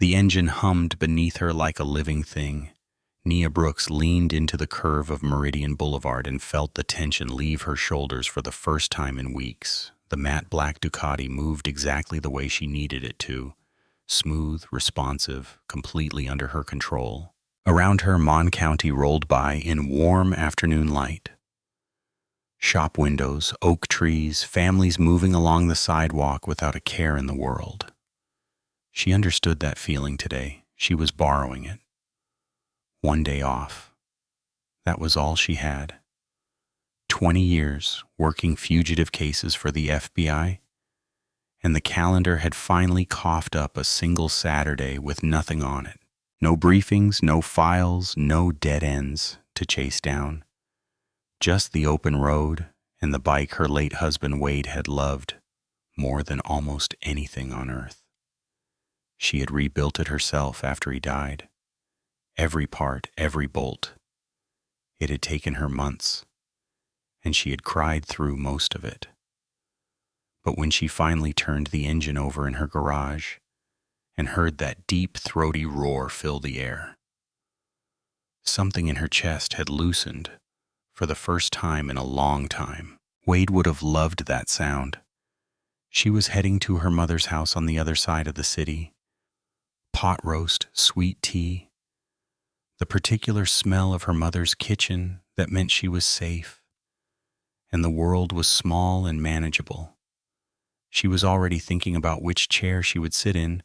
The engine hummed beneath her like a living thing. Nia Brooks leaned into the curve of Meridian Boulevard and felt the tension leave her shoulders for the first time in weeks. The matte black Ducati moved exactly the way she needed it to, smooth, responsive, completely under her control. Around her, Mon County rolled by in warm afternoon light. Shop windows, oak trees, families moving along the sidewalk without a care in the world. She understood that feeling today. She was borrowing it. One day off. That was all she had. 20 years working fugitive cases for the FBI, and the calendar had finally coughed up a single Saturday with nothing on it. No briefings, no files, no dead ends to chase down. Just the open road and the bike her late husband Wade had loved more than almost anything on earth. She had rebuilt it herself after he died. Every part, every bolt. It had taken her months, and she had cried through most of it. But when she finally turned the engine over in her garage and heard that deep, throaty roar fill the air, something in her chest had loosened for the first time in a long time. Wade would have loved that sound. She was heading to her mother's house on the other side of the city. Pot roast, sweet tea, the particular smell of her mother's kitchen that meant she was safe, and the world was small and manageable. She was already thinking about which chair she would sit in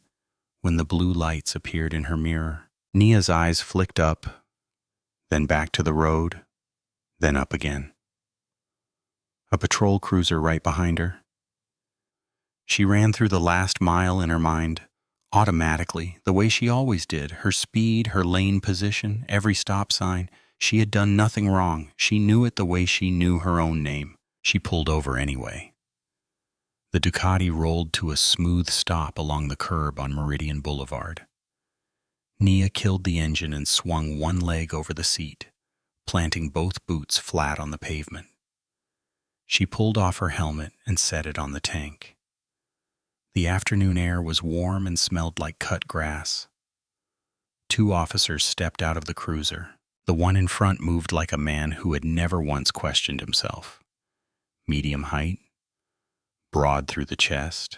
when the blue lights appeared in her mirror. Nia's eyes flicked up, then back to the road, then up again. A patrol cruiser right behind her. She ran through the last mile in her mind, automatically, the way she always did. Her speed, her lane position, every stop sign. She had done nothing wrong. She knew it the way she knew her own name. She pulled over anyway. The Ducati rolled to a smooth stop along the curb on Meridian Boulevard. Nia killed the engine and swung one leg over the seat, planting both boots flat on the pavement. She pulled off her helmet and set it on the tank. The afternoon air was warm and smelled like cut grass. 2 officers stepped out of the cruiser. The one in front moved like a man who had never once questioned himself. Medium height, broad through the chest.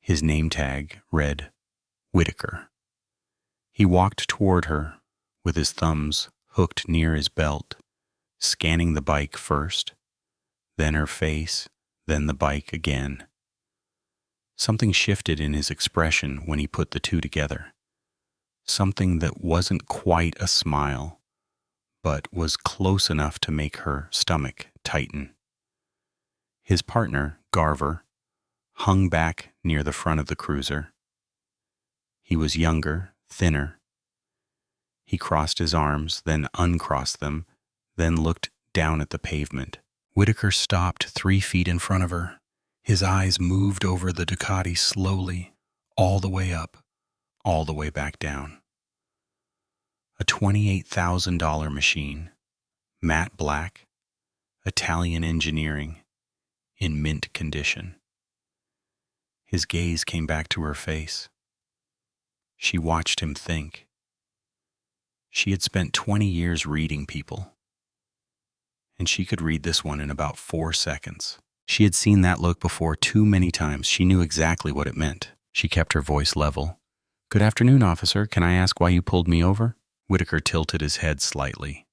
His name tag read Whitaker. He walked toward her with his thumbs hooked near his belt, scanning the bike first, then her face, then the bike again. Something shifted in his expression when he put the two together. Something that wasn't quite a smile, but was close enough to make her stomach tighten. His partner, Garver, hung back near the front of the cruiser. He was younger, thinner. He crossed his arms, then uncrossed them, then looked down at the pavement. Whitaker stopped 3 feet in front of her. His eyes moved over the Ducati slowly, all the way up, all the way back down. A $28,000 machine, matte black, Italian engineering, in mint condition. His gaze came back to her face. She watched him think. She had spent 20 years reading people, and she could read this one in about 4 seconds. She had seen that look before too many times. She knew exactly what it meant. She kept her voice level. "Good afternoon, officer. Can I ask why you pulled me over?" Whitaker tilted his head slightly,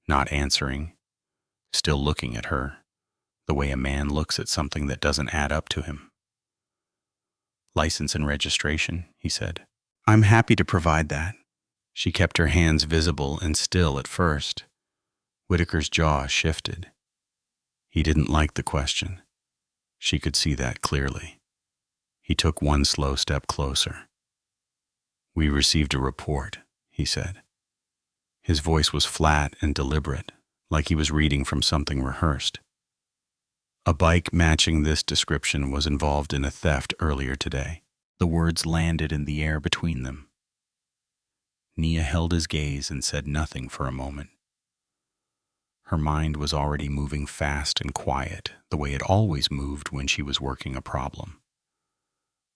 not answering, still looking at her, the way a man looks at something that doesn't add up to him. "License and registration," he said. "I'm happy to provide that." She kept her hands visible and still at first. Whitaker's jaw shifted. He didn't like the question. She could see that clearly. He took one slow step closer. "We received a report," he said. His voice was flat and deliberate, like he was reading from something rehearsed. "A bike matching this description was involved in a theft earlier today." The words landed in the air between them. Nia held his gaze and said nothing for a moment. Her mind was already moving fast and quiet, the way it always moved when she was working a problem.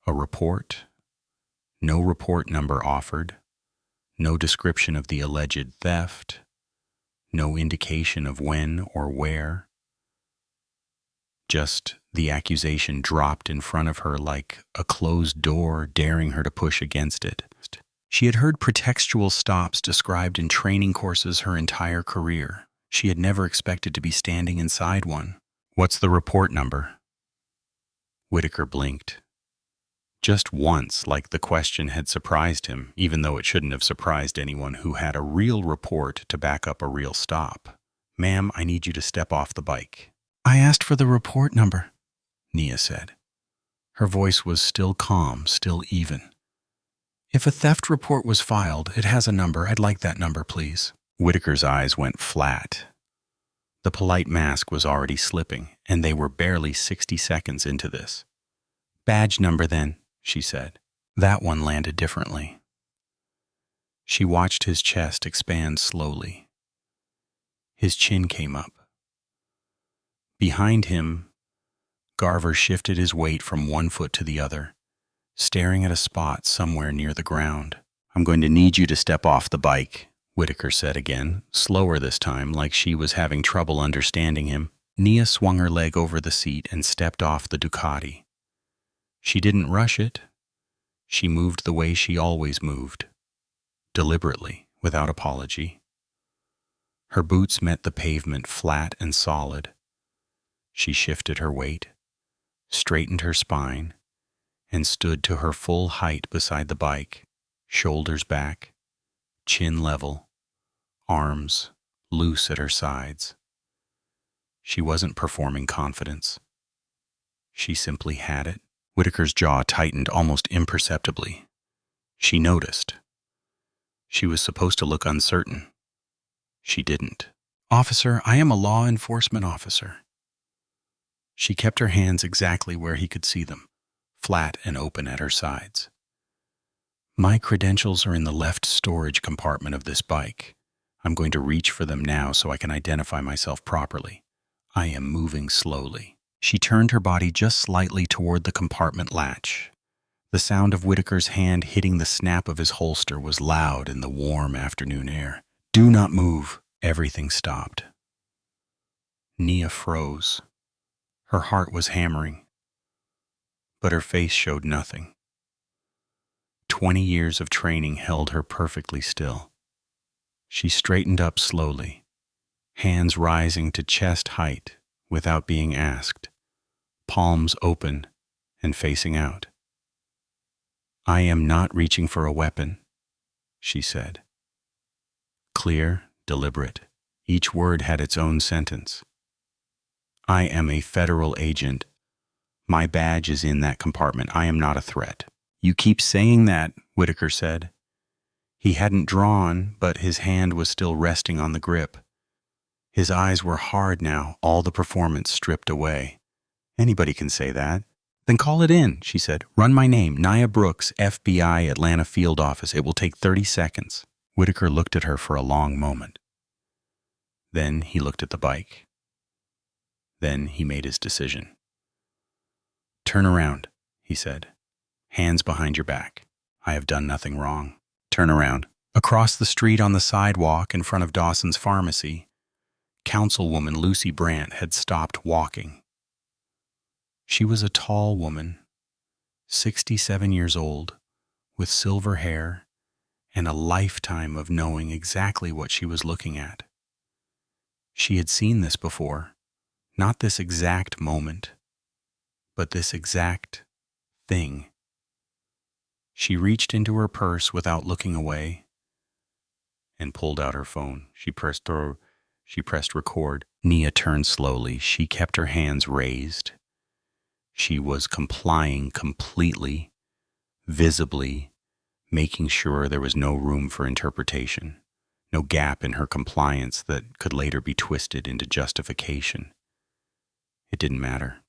A report? No report number offered, no description of the alleged theft, no indication of when or where. Just the accusation dropped in front of her like a closed door, daring her to push against it. She had heard pretextual stops described in training courses her entire career. She had never expected to be standing inside one. "What's the report number?" Whitaker blinked. Just once, like the question had surprised him, even though it shouldn't have surprised anyone who had a real report to back up a real stop. "Ma'am, I need you to step off the bike." "I asked for the report number," Nia said. Her voice was still calm, still even. "If a theft report was filed, it has a number. I'd like that number, please." Whitaker's eyes went flat. The polite mask was already slipping, and they were barely 60 seconds into this. "Badge number, then," she said. That one landed differently. She watched his chest expand slowly. His chin came up. Behind him, Garver shifted his weight from one foot to the other, staring at a spot somewhere near the ground. "I'm going to need you to step off the bike," Whitaker said again, slower this time, like she was having trouble understanding him. Nia swung her leg over the seat and stepped off the Ducati. She didn't rush it. She moved the way she always moved, deliberately, without apology. Her boots met the pavement flat and solid. She shifted her weight, straightened her spine, and stood to her full height beside the bike, shoulders back, chin level, arms loose at her sides. She wasn't performing confidence. She simply had it. Whitaker's jaw tightened almost imperceptibly. She noticed. She was supposed to look uncertain. She didn't. "Officer, I am a law enforcement officer." She kept her hands exactly where he could see them, flat and open at her sides. "My credentials are in the left storage compartment of this bike. I'm going to reach for them now so I can identify myself properly. I am moving slowly." She turned her body just slightly toward the compartment latch. The sound of Whitaker's hand hitting the snap of his holster was loud in the warm afternoon air. "Do not move." Everything stopped. Nia froze. Her heart was hammering, but her face showed nothing. 20 years of training held her perfectly still. She straightened up slowly, hands rising to chest height without being asked, palms open and facing out. "I am not reaching for a weapon," she said. Clear, deliberate. Each word had its own sentence. "I am a federal agent. My badge is in that compartment. I am not a threat." "You keep saying that," Whitaker said. He hadn't drawn, but his hand was still resting on the grip. His eyes were hard now, all the performance stripped away. "Anybody can say that." "Then call it in," she said. "Run my name, Nia Brooks, FBI, Atlanta Field Office. It will take 30 seconds. Whitaker looked at her for a long moment. Then he looked at the bike. Then he made his decision. "Turn around," he said. "Hands behind your back. I have done nothing wrong. Turn around." Across the street on the sidewalk in front of Dawson's Pharmacy, Councilwoman Lucy Brandt had stopped walking. She was a tall woman, 67 years old, with silver hair and a lifetime of knowing exactly what she was looking at. She had seen this before, not this exact moment, but this exact thing. She reached into her purse without looking away and pulled out her phone. She pressed record. Nia turned slowly. She kept her hands raised. She was complying completely, visibly, making sure there was no room for interpretation, no gap in her compliance that could later be twisted into justification. It didn't matter.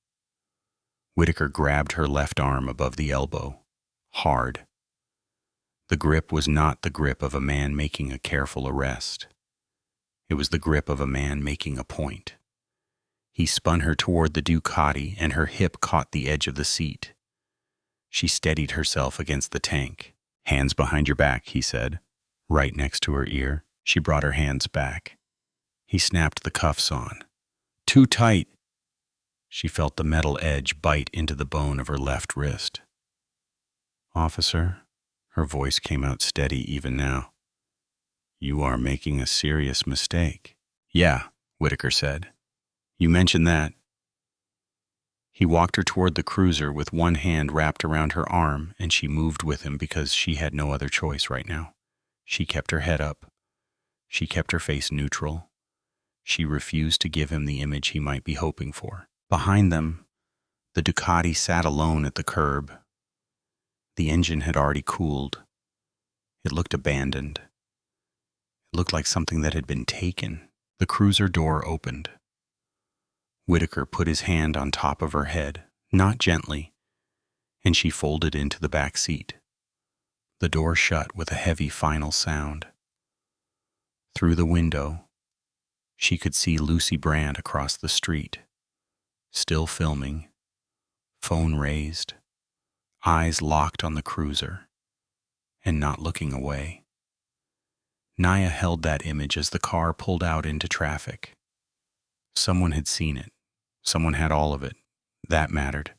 Whitaker grabbed her left arm above the elbow, hard. The grip was not the grip of a man making a careful arrest. It was the grip of a man making a point. He spun her toward the Ducati, and her hip caught the edge of the seat. She steadied herself against the tank. Hands behind your back, he said, right next to her ear. She brought her hands back. He snapped the cuffs on. Too tight. She felt the metal edge bite into the bone of her left wrist. Officer, her voice came out steady even now. You are making a serious mistake. Yeah, Whitaker said. You mentioned that. He walked her toward the cruiser with one hand wrapped around her arm, and she moved with him because she had no other choice right now. She kept her head up. She kept her face neutral. She refused to give him the image he might be hoping for. Behind them, the Ducati sat alone at the curb. The engine had already cooled. It looked abandoned. It looked like something that had been taken. The cruiser door opened. Whitaker put his hand on top of her head, not gently, and she folded into the back seat. The door shut with a heavy final sound. Through the window, she could see Lucy Brandt across the street, still filming, phone raised, eyes locked on the cruiser, and not looking away. Nia held that image as the car pulled out into traffic. Someone had seen it. Someone had all of it. That mattered.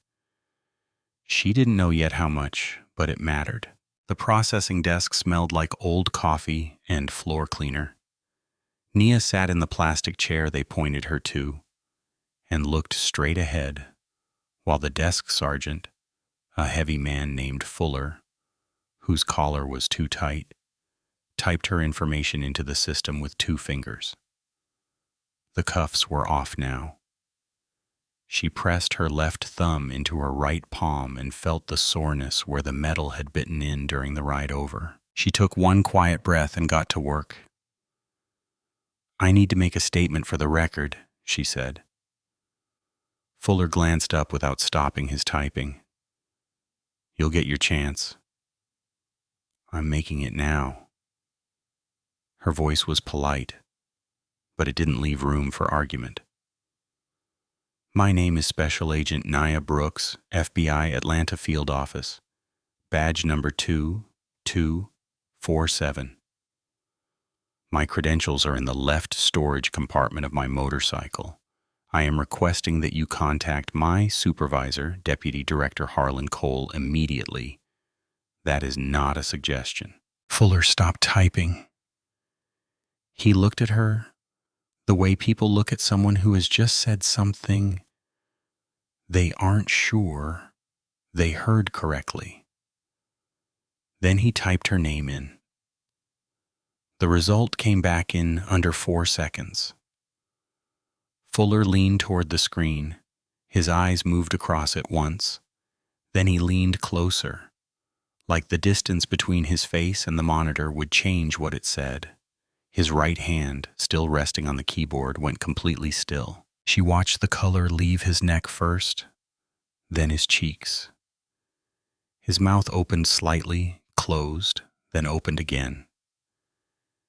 She didn't know yet how much, but it mattered. The processing desk smelled like old coffee and floor cleaner. Nia sat in the plastic chair they pointed her to and looked straight ahead, while the desk sergeant, a heavy man named Fuller, whose collar was too tight, typed her information into the system with 2 fingers. The cuffs were off now. She pressed her left thumb into her right palm and felt the soreness where the metal had bitten in during the ride over. She took one quiet breath and got to work. I need to make a statement for the record, she said. Fuller glanced up without stopping his typing. You'll get your chance. I'm making it now. Her voice was polite, but it didn't leave room for argument. My name is Special Agent Nia Brooks, FBI Atlanta Field Office, badge number 2247. My credentials are in the left storage compartment of my motorcycle. I am requesting that you contact my supervisor, Deputy Director Harlan Cole, immediately. That is not a suggestion. Fuller stopped typing. He looked at her the way people look at someone who has just said something they aren't sure they heard correctly. Then he typed her name in. The result came back in under 4 seconds. Fuller leaned toward the screen. His eyes moved across it once. Then he leaned closer, like the distance between his face and the monitor would change what it said. His right hand, still resting on the keyboard, went completely still. She watched the color leave his neck first, then his cheeks. His mouth opened slightly, closed, then opened again.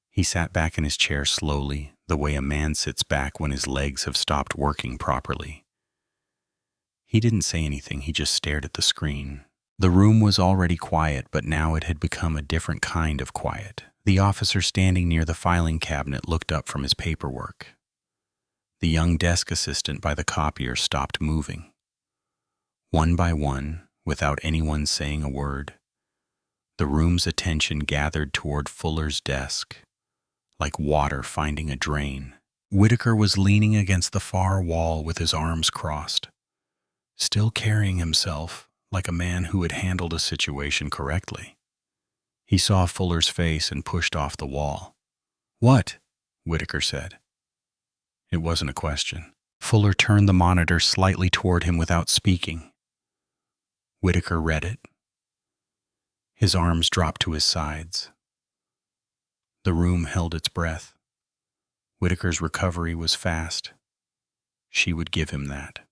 He sat back in his chair slowly, the way a man sits back when his legs have stopped working properly. He didn't say anything, he just stared at the screen. The room was already quiet, but now it had become a different kind of quiet. The officer standing near the filing cabinet looked up from his paperwork. The young desk assistant by the copier stopped moving. One by one, without anyone saying a word, the room's attention gathered toward Fuller's desk, like water finding a drain. Whitaker was leaning against the far wall with his arms crossed, still carrying himself like a man who had handled a situation correctly. He saw Fuller's face and pushed off the wall. What? Whitaker said. It wasn't a question. Fuller turned the monitor slightly toward him without speaking. Whitaker read it. His arms dropped to his sides. The room held its breath. Whitaker's recovery was fast. She would give him that.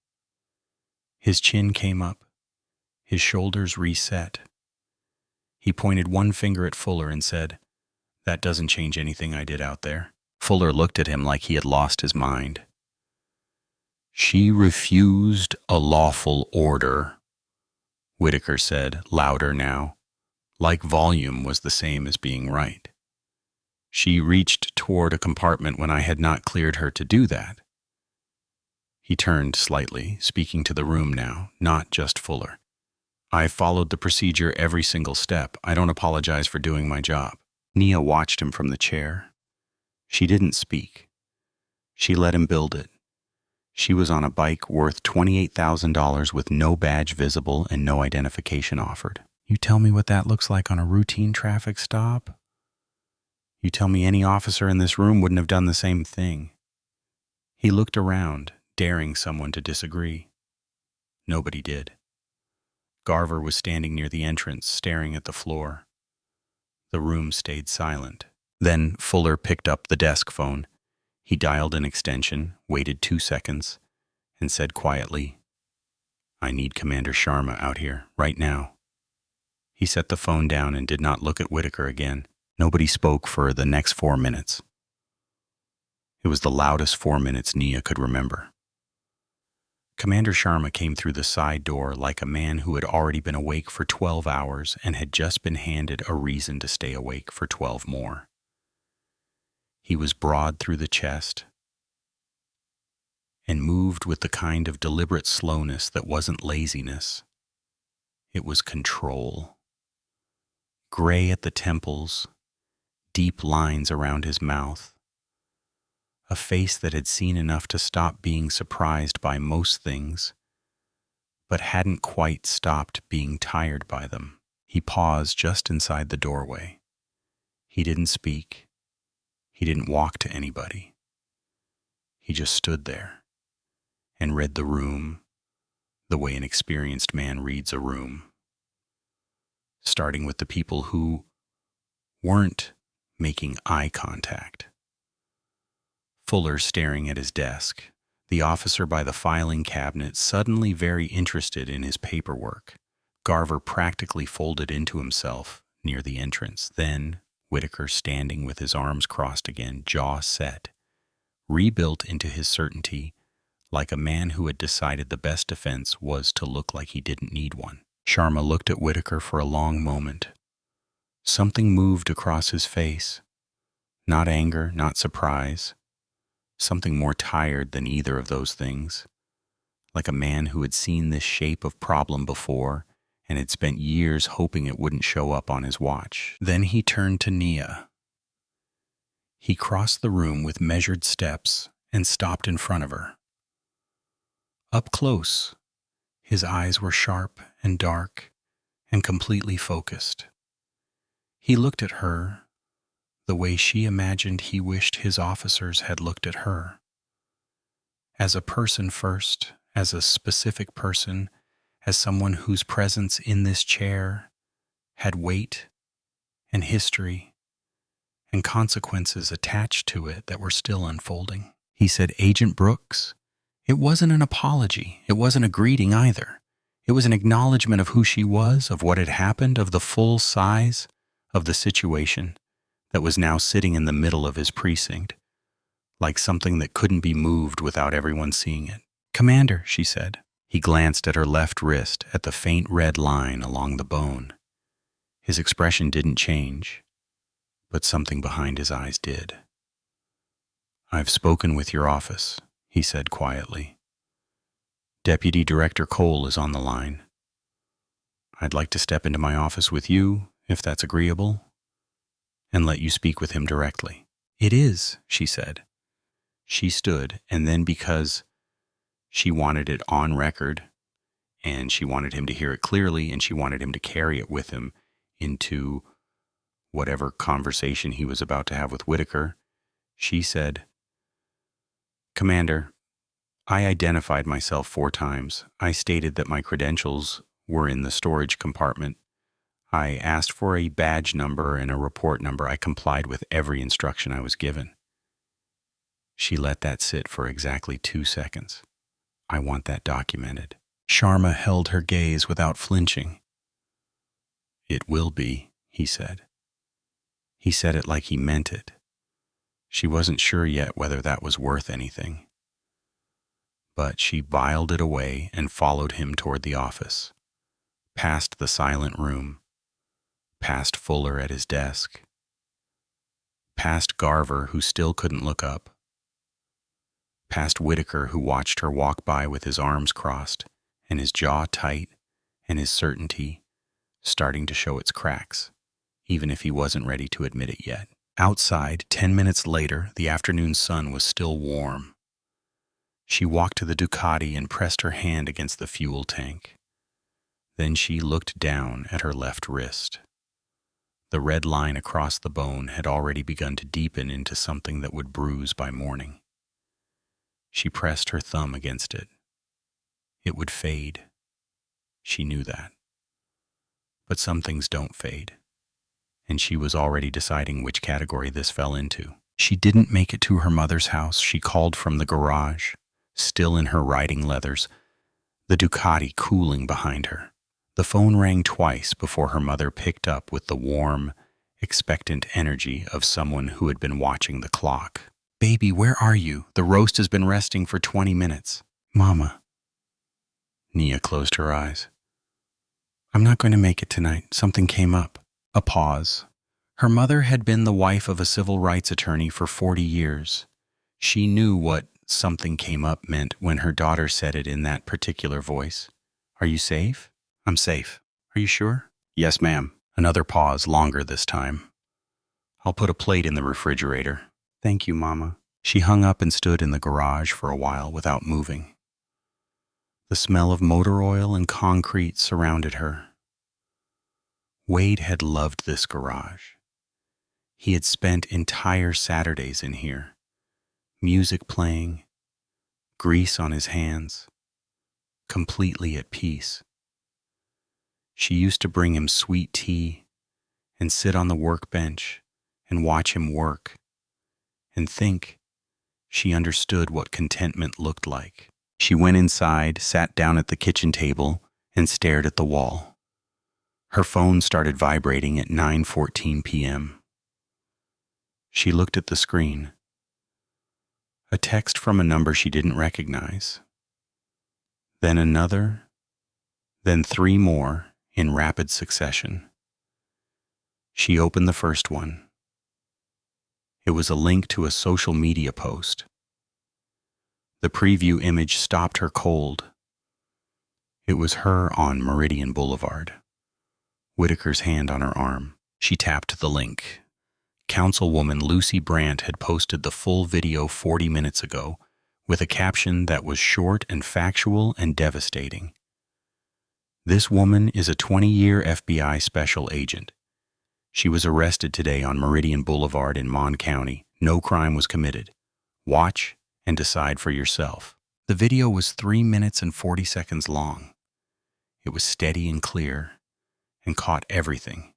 His chin came up. His shoulders reset. He pointed one finger at Fuller and said, "That doesn't change anything I did out there." Fuller looked at him like he had lost his mind. "She refused a lawful order," Whitaker said, louder now. Like volume was the same as being right. She reached toward a compartment when I had not cleared her to do that. He turned slightly, speaking to the room now, not just Fuller. I followed the procedure every single step. I don't apologize for doing my job. Nia watched him from the chair. She didn't speak. She let him build it. She was on a bike worth $28,000 with no badge visible and no identification offered. You tell me what that looks like on a routine traffic stop? You tell me any officer in this room wouldn't have done the same thing. He looked around, daring someone to disagree. Nobody did. Garver was standing near the entrance, staring at the floor. The room stayed silent. Then Fuller picked up the desk phone. He dialed an extension, waited 2 seconds, and said quietly, "I need Commander Sharma out here, right now." He set the phone down and did not look at Whitaker again. Nobody spoke for the next 4 minutes. It was the loudest 4 minutes Nia could remember. Commander Sharma came through the side door like a man who had already been awake for 12 hours and had just been handed a reason to stay awake for 12 more. He was broad through the chest and moved with the kind of deliberate slowness that wasn't laziness. It was control. Gray at the temples, deep lines around his mouth, a face that had seen enough to stop being surprised by most things, but hadn't quite stopped being tired by them. He paused just inside the doorway. He didn't speak. He didn't walk to anybody. He just stood there and read the room the way an experienced man reads a room, starting with the people who weren't making eye contact. Fuller staring at his desk, the officer by the filing cabinet suddenly very interested in his paperwork. Garver practically folded into himself near the entrance. Then Whitaker standing with his arms crossed again, jaw set, rebuilt into his certainty like a man who had decided the best defense was to look like he didn't need one. Sharma looked at Whitaker for a long moment. Something moved across his face. Not anger, not surprise. Something more tired than either of those things. Like a man who had seen this shape of problem before and had spent years hoping it wouldn't show up on his watch. Then he turned to Nia. He crossed the room with measured steps and stopped in front of her. Up close, his eyes were sharp and dark and completely focused. He looked at her the way she imagined he wished his officers had looked at her. As a person first, as a specific person, as someone whose presence in this chair had weight and history and consequences attached to it that were still unfolding. He said, "Agent Brooks." It wasn't an apology. It wasn't a greeting either. It was an acknowledgement of who she was, of what had happened, of the full size of the situation that was now sitting in the middle of his precinct, like something that couldn't be moved without everyone seeing it. "Commander," she said. He glanced at her left wrist, at the faint red line along the bone. His expression didn't change, but something behind his eyes did. "I've spoken with your office," he said quietly. "Deputy Director Cole is on the line. I'd like to step into my office with you, if that's agreeable, and let you speak with him directly." "It is," she said. She stood, and then because she wanted it on record, and she wanted him to hear it clearly, and she wanted him to carry it with him into whatever conversation he was about to have with Whitaker, she said, "Commander, I identified myself 4 times. I stated that my credentials were in the storage compartment. I asked for a badge number and a report number. I complied with every instruction I was given." She let that sit for exactly 2 seconds. "I want that documented." Sharma held her gaze without flinching. "It will be," he said. He said it like he meant it. She wasn't sure yet whether that was worth anything. But she filed it away and followed him toward the office, past the silent room, past Fuller at his desk, past Garver, who still couldn't look up, past Whitaker, who watched her walk by with his arms crossed and his jaw tight and his certainty starting to show its cracks, even if he wasn't ready to admit it yet. Outside, 10 minutes later, the afternoon sun was still warm. She walked to the Ducati and pressed her hand against the fuel tank. Then she looked down at her left wrist. The red line across the bone had already begun to deepen into something that would bruise by morning. She pressed her thumb against it. It would fade. She knew that. But some things don't fade, and she was already deciding which category this fell into. She didn't make it to her mother's house. She called from the garage, still in her riding leathers, the Ducati cooling behind her. The phone rang twice before her mother picked up with the warm, expectant energy of someone who had been watching the clock. "Baby, where are you? The roast has been resting for 20 minutes. Mama." Nia closed her eyes. "I'm not going to make it tonight. Something came up." A pause. Her mother had been the wife of a civil rights attorney for 40 years. She knew what "something came up" meant when her daughter said it in that particular voice. "Are you safe?" "I'm safe." "Are you sure?" "Yes, ma'am." Another pause, longer this time. "I'll put a plate in the refrigerator." "Thank you, Mama." She hung up and stood in the garage for a while without moving. The smell of motor oil and concrete surrounded her. Wade had loved this garage. He had spent entire Saturdays in here, music playing, grease on his hands, completely at peace. She used to bring him sweet tea and sit on the workbench and watch him work and think she understood what contentment looked like. She went inside, sat down at the kitchen table, and stared at the wall. Her phone started vibrating at 9:14 p.m. She looked at the screen. A text from a number she didn't recognize. Then another, then 3 more in rapid succession. She opened the first one. It was a link to a social media post. The preview image stopped her cold. It was her on Meridian Boulevard, Whitaker's hand on her arm. She tapped the link. Councilwoman Lucy Brandt had posted the full video 40 minutes ago with a caption that was short and factual and devastating. "This woman is a 20-year FBI special agent. She was arrested today on Meridian Boulevard in Mon County. No crime was committed. Watch and decide for yourself." The video was 3 minutes and 40 seconds long. It was steady and clear and caught everything.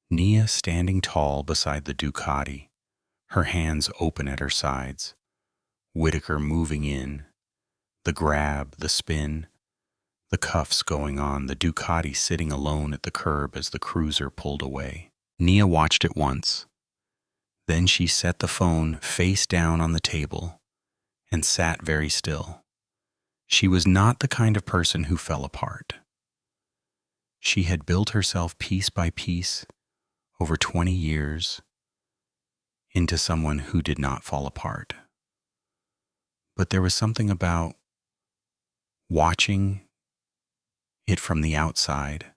Nia standing tall beside the Ducati, her hands open at her sides. Whitaker moving in. The grab, the spin, the cuffs going on, the Ducati sitting alone at the curb as the cruiser pulled away. Nia watched it once. Then she set the phone face down on the table and sat very still. She was not the kind of person who fell apart. She had built herself piece by piece over 20 years into someone who did not fall apart. But there was something about watching it from the outside,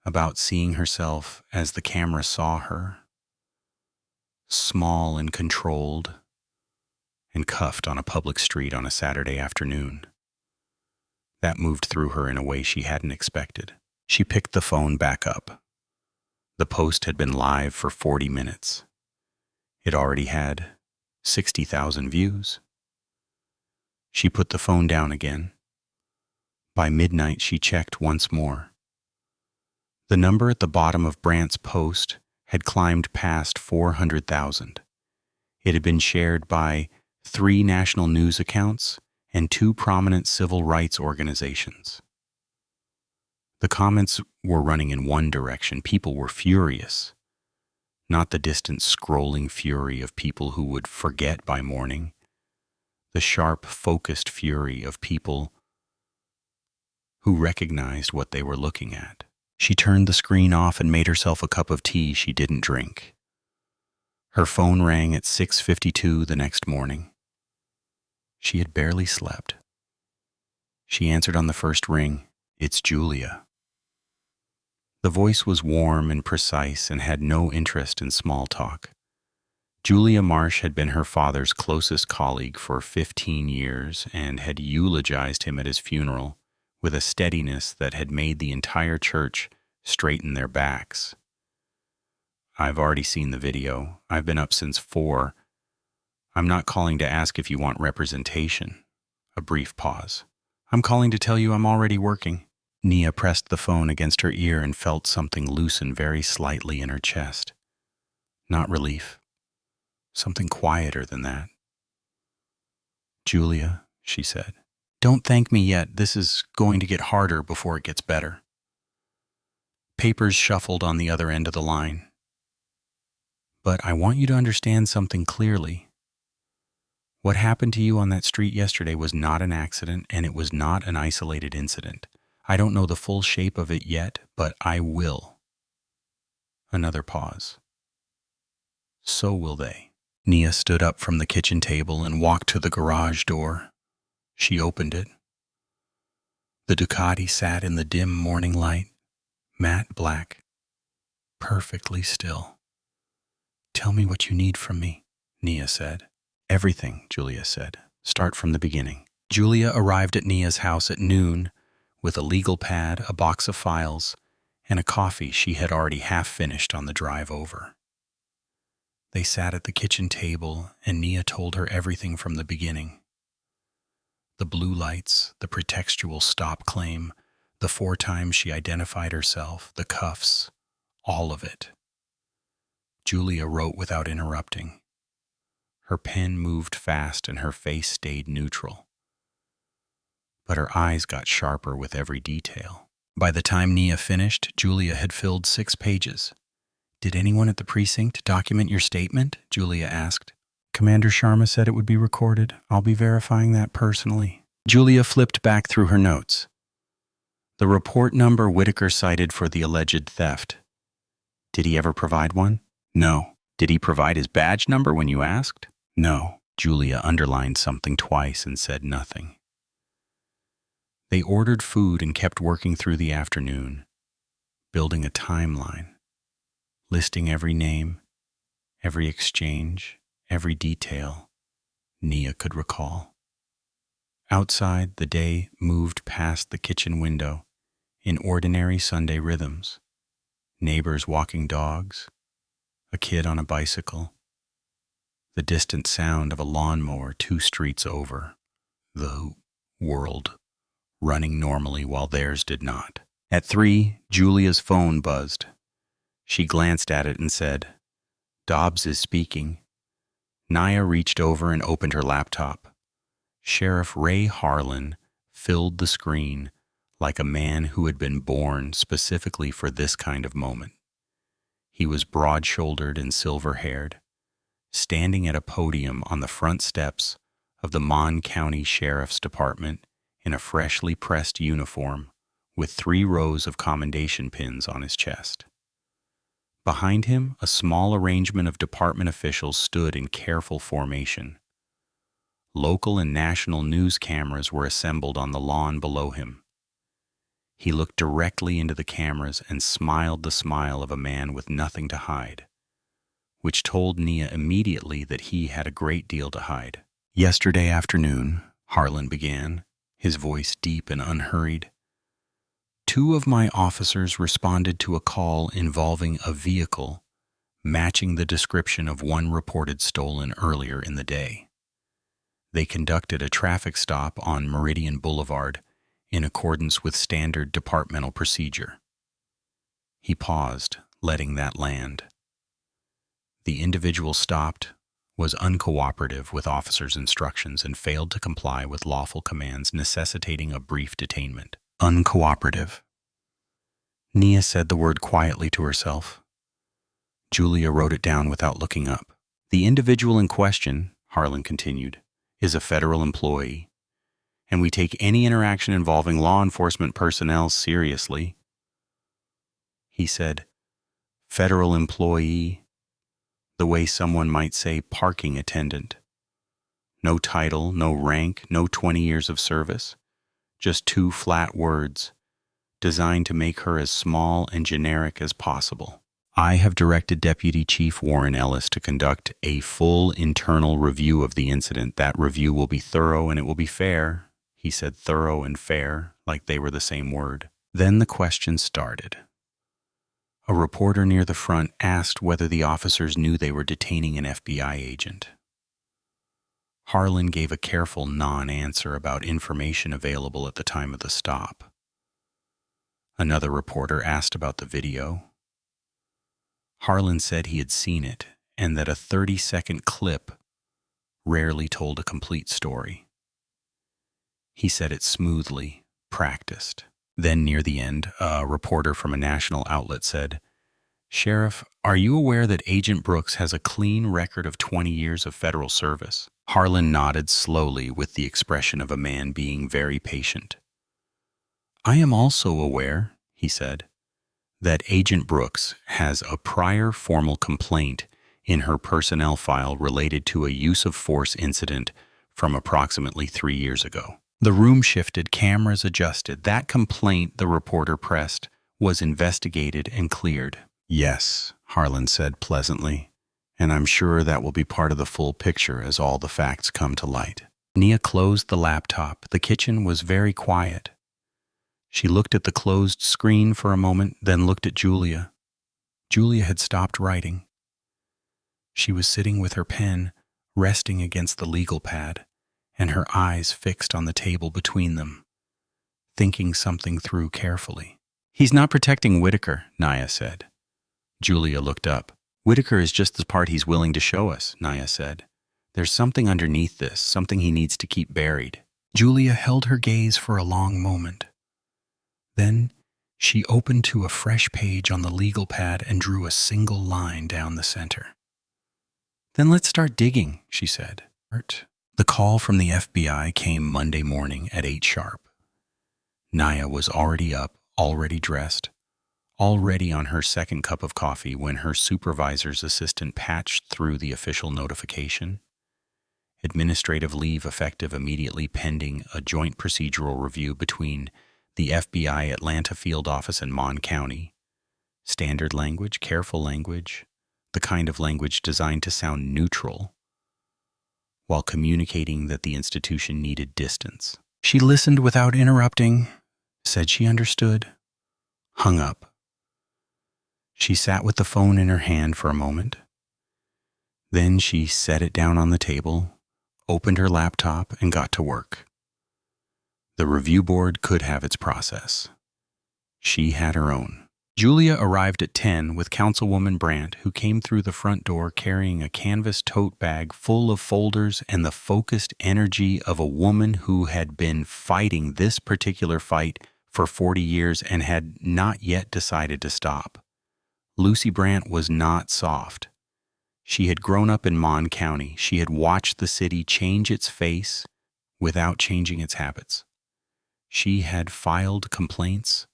about seeing herself as the camera saw her, small and controlled, and cuffed on a public street on a Saturday afternoon. That moved through her in a way she hadn't expected. She picked the phone back up. The post had been live for 40 minutes. It already had 60,000 views. She put the phone down again. By midnight, she checked once more. The number at the bottom of Brandt's post had climbed past 400,000. It had been shared by 3 national news accounts and 2 prominent civil rights organizations. The comments were running in one direction. People were furious, not the distant scrolling fury of people who would forget by morning, the sharp, focused fury of people who recognized what they were looking at. She turned the screen off and made herself a cup of tea she didn't drink. Her phone rang at 6:52 the next morning. She had barely slept. She answered on the first ring. "It's Julia." The voice was warm and precise and had no interest in small talk. Julia Marsh had been her father's closest colleague for 15 years and had eulogized him at his funeral with a steadiness that had made the entire church straighten their backs. "I've already seen the video. I've been up since 4. I'm not calling to ask if you want representation." A brief pause. "I'm calling to tell you I'm already working." Nia pressed the phone against her ear and felt something loosen very slightly in her chest. Not relief. Something quieter than that. "Julia," she said, "don't thank me yet. This is going to get harder before it gets better." Papers shuffled on the other end of the line. "But I want you to understand something clearly. What happened to you on that street yesterday was not an accident, and it was not an isolated incident. I don't know the full shape of it yet, but I will." Another pause. "So will they." Nia stood up from the kitchen table and walked to the garage door. She opened it. The Ducati sat in the dim morning light, matte black, perfectly still. "Tell me what you need from me," Nia said. "Everything," Julia said. "Start from the beginning." Julia arrived at Nia's house at noon with a legal pad, a box of files, and a coffee she had already half finished on the drive over. They sat at the kitchen table, and Nia told her everything from the beginning. The blue lights, the pretextual stop claim, the 4 times she identified herself, the cuffs, all of it. Julia wrote without interrupting. Her pen moved fast and her face stayed neutral. But her eyes got sharper with every detail. By the time Nia finished, Julia had filled 6 pages. "Did anyone at the precinct document your statement?" Julia asked. "Commander Sharma said it would be recorded. I'll be verifying that personally." Julia flipped back through her notes. The report number Whitaker cited for the alleged theft. Did he ever provide one? No. Did he provide his badge number when you asked? No. Julia underlined something twice and said nothing. They ordered food and kept working through the afternoon, building a timeline, listing every name, every exchange, every detail Nia could recall. Outside, the day moved past the kitchen window in ordinary Sunday rhythms. Neighbors walking dogs, a kid on a bicycle, the distant sound of a lawnmower 2 streets over, the world running normally while theirs did not. At 3, Julia's phone buzzed. She glanced at it and said, "Dobbs is speaking." Nia reached over and opened her laptop. Sheriff Ray Harlan filled the screen like a man who had been born specifically for this kind of moment. He was broad-shouldered and silver-haired, standing at a podium on the front steps of the Mon County Sheriff's Department in a freshly pressed uniform with 3 rows of commendation pins on his chest. Behind him, a small arrangement of department officials stood in careful formation. Local and national news cameras were assembled on the lawn below him. He looked directly into the cameras and smiled the smile of a man with nothing to hide, which told Nia immediately that he had a great deal to hide. "Yesterday afternoon," Harlan began, his voice deep and unhurried, "2 of my officers responded to a call involving a vehicle matching the description of one reported stolen earlier in the day. They conducted a traffic stop on Meridian Boulevard in accordance with standard departmental procedure." He paused, letting that land. The individual stopped, was uncooperative with officers' instructions, and failed to comply with lawful commands necessitating a brief detainment. Uncooperative. Nia said the word quietly to herself. Julia wrote it down without looking up. "The individual in question," Harlan continued, "is a federal employee, and we take any interaction involving law enforcement personnel seriously." he said. Federal employee, the way someone might say parking attendant. No title, no rank, no 20 years of service. Just two flat words, designed to make her as small and generic as possible. I have directed Deputy Chief Warren Ellis to conduct a full internal review of the incident. That review will be thorough and it will be fair. He said thorough and fair, like they were the same word. Then the question started. A reporter near the front asked whether the officers knew they were detaining an FBI agent. Harlan gave a careful non-answer about information available at the time of the stop. Another reporter asked about the video. Harlan said he had seen it and that a 30-second clip rarely told a complete story. He said it smoothly, practiced. Then near the end, a reporter from a national outlet said, "Sheriff, are you aware that Agent Brooks has a clean record of 20 years of federal service?" Harlan nodded slowly with the expression of a man being very patient. "I am also aware," he said, "that Agent Brooks has a prior formal complaint in her personnel file related to a use of force incident from approximately 3 years ago." The room shifted, cameras adjusted. That complaint, the reporter pressed, was investigated and cleared. "Yes," Harlan said pleasantly, "and I'm sure that will be part of the full picture as all the facts come to light." Nia closed the laptop. The kitchen was very quiet. She looked at the closed screen for a moment, then looked at Julia. Julia had stopped writing. She was sitting with her pen resting against the legal pad, and her eyes fixed on the table between them, thinking something through carefully. "He's not protecting Whitaker," Nia said. Julia looked up. "Whitaker is just the part he's willing to show us," Nia said. "There's something underneath this, something he needs to keep buried." Julia held her gaze for a long moment. Then she opened to a fresh page on the legal pad and drew a single line down the center. "Then let's start digging," she said. The call from the FBI came Monday morning at 8 sharp. Nia was already up, already dressed, already on her second cup of coffee when her supervisor's assistant patched through the official notification. Administrative leave effective immediately pending a joint procedural review between the FBI Atlanta field office and Mon County. Standard language, careful language, the kind of language designed to sound neutral, while communicating that the institution needed distance. She listened without interrupting, said she understood, hung up. She sat with the phone in her hand for a moment. Then she set it down on the table, opened her laptop, and got to work. The review board could have its process. She had her own. Julia arrived at 10 with Councilwoman Brandt, who came through the front door carrying a canvas tote bag full of folders and the focused energy of a woman who had been fighting this particular fight for 40 years and had not yet decided to stop. Lucy Brandt was not soft. She had grown up in Mon County. She had watched the city change its face without changing its habits. She had filed complaints,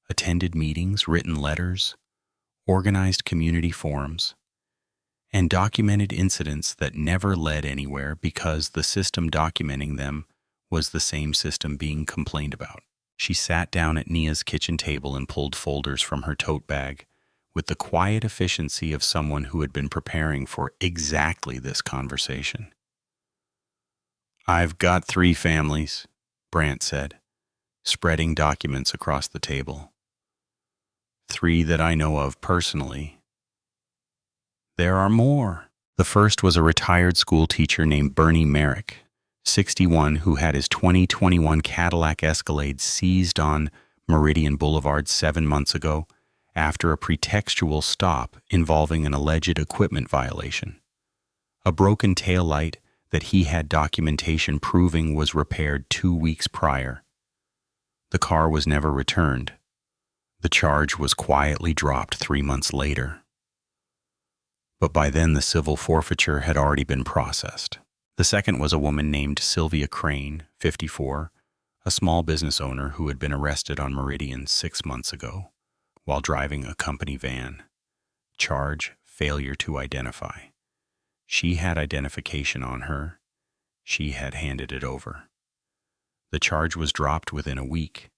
attended meetings, written letters, organized community forums, and documented incidents that never led anywhere because the system documenting them was the same system being complained about. She sat down at Nia's kitchen table and pulled folders from her tote bag with the quiet efficiency of someone who had been preparing for exactly this conversation. "I've got 3 families," Brandt said, spreading documents across the table. 3 that I know of personally. There are more. The first was a retired school teacher named Bernie Merrick, 61, who had his 2021 Cadillac Escalade seized on Meridian Boulevard 7 months ago after a pretextual stop involving an alleged equipment violation. A broken taillight that he had documentation proving was repaired 2 weeks prior. The car was never returned. The charge was quietly dropped 3 months later. But by then the civil forfeiture had already been processed. The second was a woman named Sylvia Crane, 54, a small business owner who had been arrested on Meridian 6 months ago, while driving a company van. Charge: failure to identify. She had identification on her. She had handed it over. The charge was dropped within a week,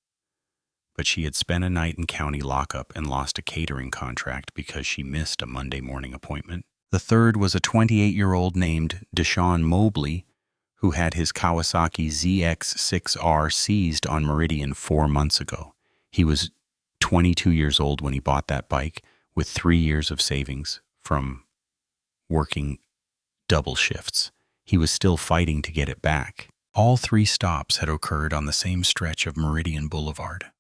but she had spent a night in county lockup and lost a catering contract because she missed a Monday morning appointment. The third was a 28-year-old named Deshaun Mobley, who had his Kawasaki ZX6R seized on Meridian 4 months ago. He was 22 years old when he bought that bike, with 3 years of savings from working double shifts. He was still fighting to get it back. All 3 stops had occurred on the same stretch of Meridian Boulevard.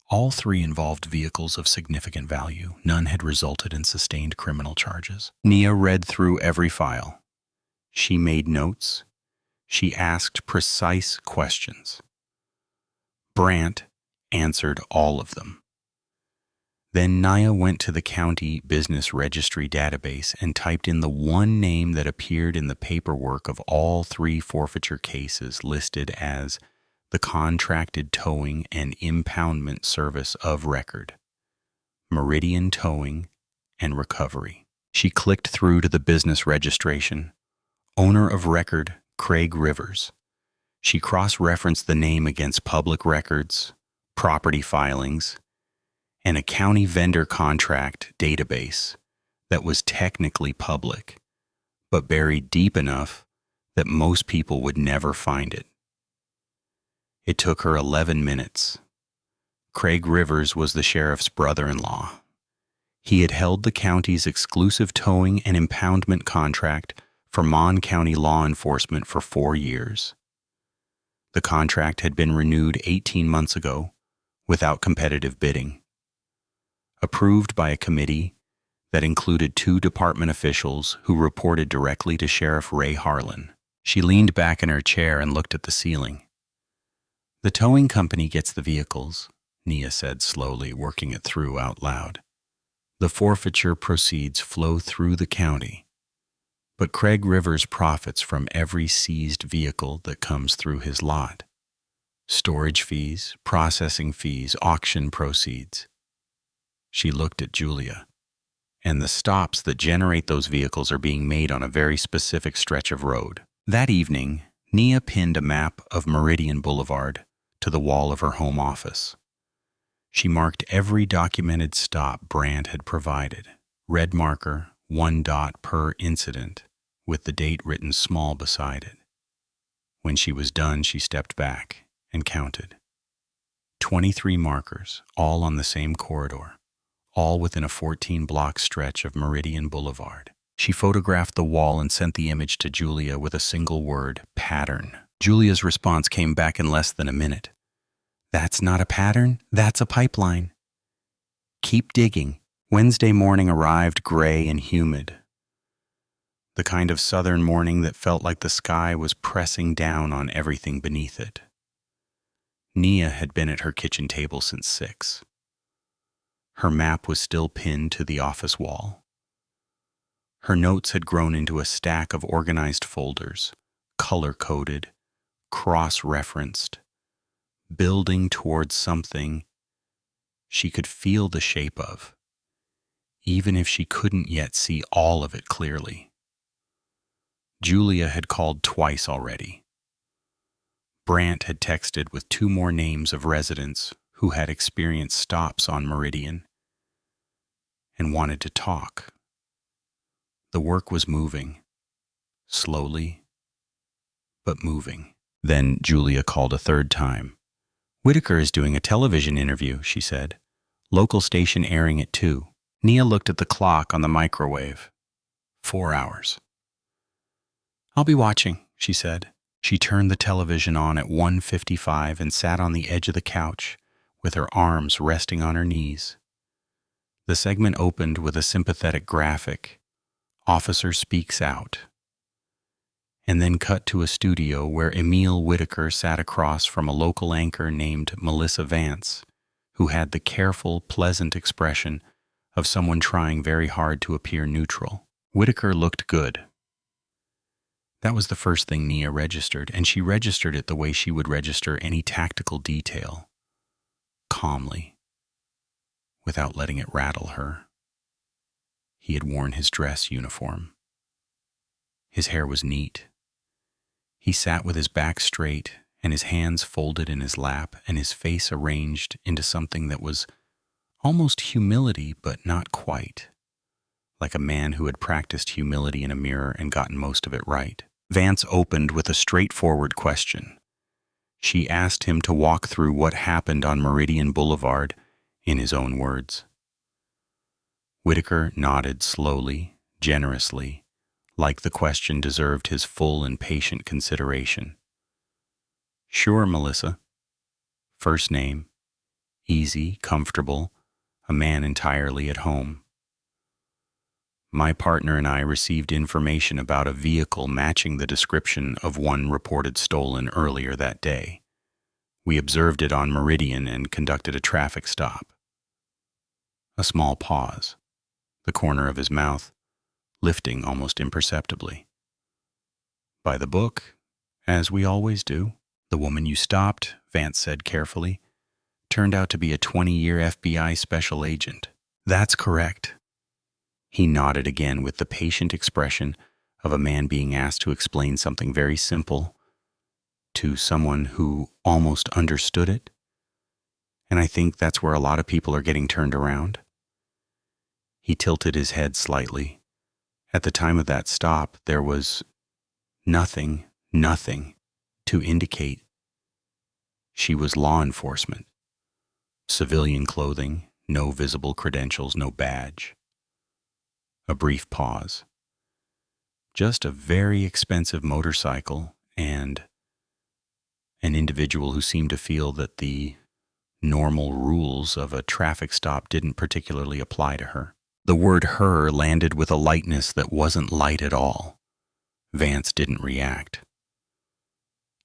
All 3 involved vehicles of significant value. None had resulted in sustained criminal charges. Nia read through every file. She made notes. She asked precise questions. Brandt answered all of them. Then Nia went to the county business registry database and typed in the one name that appeared in the paperwork of all 3 forfeiture cases listed as the contracted towing and impoundment service of record, Meridian Towing and Recovery. She clicked through to the business registration. Owner of record, Craig Rivers. She cross-referenced the name against public records, property filings, and a county vendor contract database that was technically public, but buried deep enough that most people would never find it. It took her 11 minutes. Craig Rivers was the sheriff's brother-in-law. He had held the county's exclusive towing and impoundment contract for Mon County law enforcement for 4 years. The contract had been renewed 18 months ago without competitive bidding. Approved by a committee that included 2 department officials who reported directly to Sheriff Ray Harlan. She leaned back in her chair and looked at the ceiling. The towing company gets the vehicles, Nia said slowly, working it through out loud. The forfeiture proceeds flow through the county, but Craig Rivers profits from every seized vehicle that comes through his lot. Storage fees, processing fees, auction proceeds. She looked at Julia. And the stops that generate those vehicles are being made on a very specific stretch of road. That evening, Nia pinned a map of Meridian Boulevard to the wall of her home office. She marked every documented stop Brandt had provided, red marker, 1 dot per incident, with the date written small beside it. When she was done, she stepped back and counted. 23 markers, all on the same corridor, all within a 14-block stretch of Meridian Boulevard. She photographed the wall and sent the image to Julia with a single word, pattern. Julia's response came back in less than a minute. That's not a pattern, that's a pipeline. Keep digging. Wednesday morning arrived gray and humid. The kind of southern morning that felt like the sky was pressing down on everything beneath it. Nia had been at her kitchen table since 6. Her map was still pinned to the office wall. Her notes had grown into a stack of organized folders, color-coded, cross-referenced, building towards something she could feel the shape of, even if she couldn't yet see all of it clearly. Julia had called twice already. Brandt had texted with 2 more names of residents who had experienced stops on Meridian and wanted to talk. The work was moving, slowly, but moving. Then Julia called a 3rd time. Whitaker is doing a television interview, she said. Local station airing at 2. Nia looked at the clock on the microwave. 4 hours. I'll be watching, she said. She turned the television on at 1:55 and sat on the edge of the couch with her arms resting on her knees. The segment opened with a sympathetic graphic, Officer Speaks Out, and then cut to a studio where Emil Whitaker sat across from a local anchor named Melissa Vance, who had the careful, pleasant expression of someone trying very hard to appear neutral. Whitaker looked good. That was the first thing Nia registered, and she registered it the way she would register any tactical detail, calmly, without letting it rattle her. He had worn his dress uniform. His hair was neat. He sat with his back straight and his hands folded in his lap and his face arranged into something that was almost humility, but not quite, like a man who had practiced humility in a mirror and gotten most of it right. Vance opened with a straightforward question. She asked him to walk through what happened on Meridian Boulevard in his own words. Whitaker nodded slowly, generously, like the question deserved his full and patient consideration. Sure, Melissa. First name, easy, comfortable, a man entirely at home. My partner and I received information about a vehicle matching the description of one reported stolen earlier that day. We observed it on Meridian and conducted a traffic stop. A small pause, the corner of his mouth lifting almost imperceptibly. By the book, as we always do. The woman you stopped, Vance said carefully, turned out to be a 20-year FBI special agent. That's correct. He nodded again with the patient expression of a man being asked to explain something very simple to someone who almost understood it. And I think that's where a lot of people are getting turned around. He tilted his head slightly. At the time of that stop, there was nothing to indicate she was law enforcement. Civilian clothing, no visible credentials, no badge. A brief pause. Just a very expensive motorcycle and an individual who seemed to feel that the normal rules of a traffic stop didn't particularly apply to her. The word her landed with a lightness that wasn't light at all. Vance didn't react.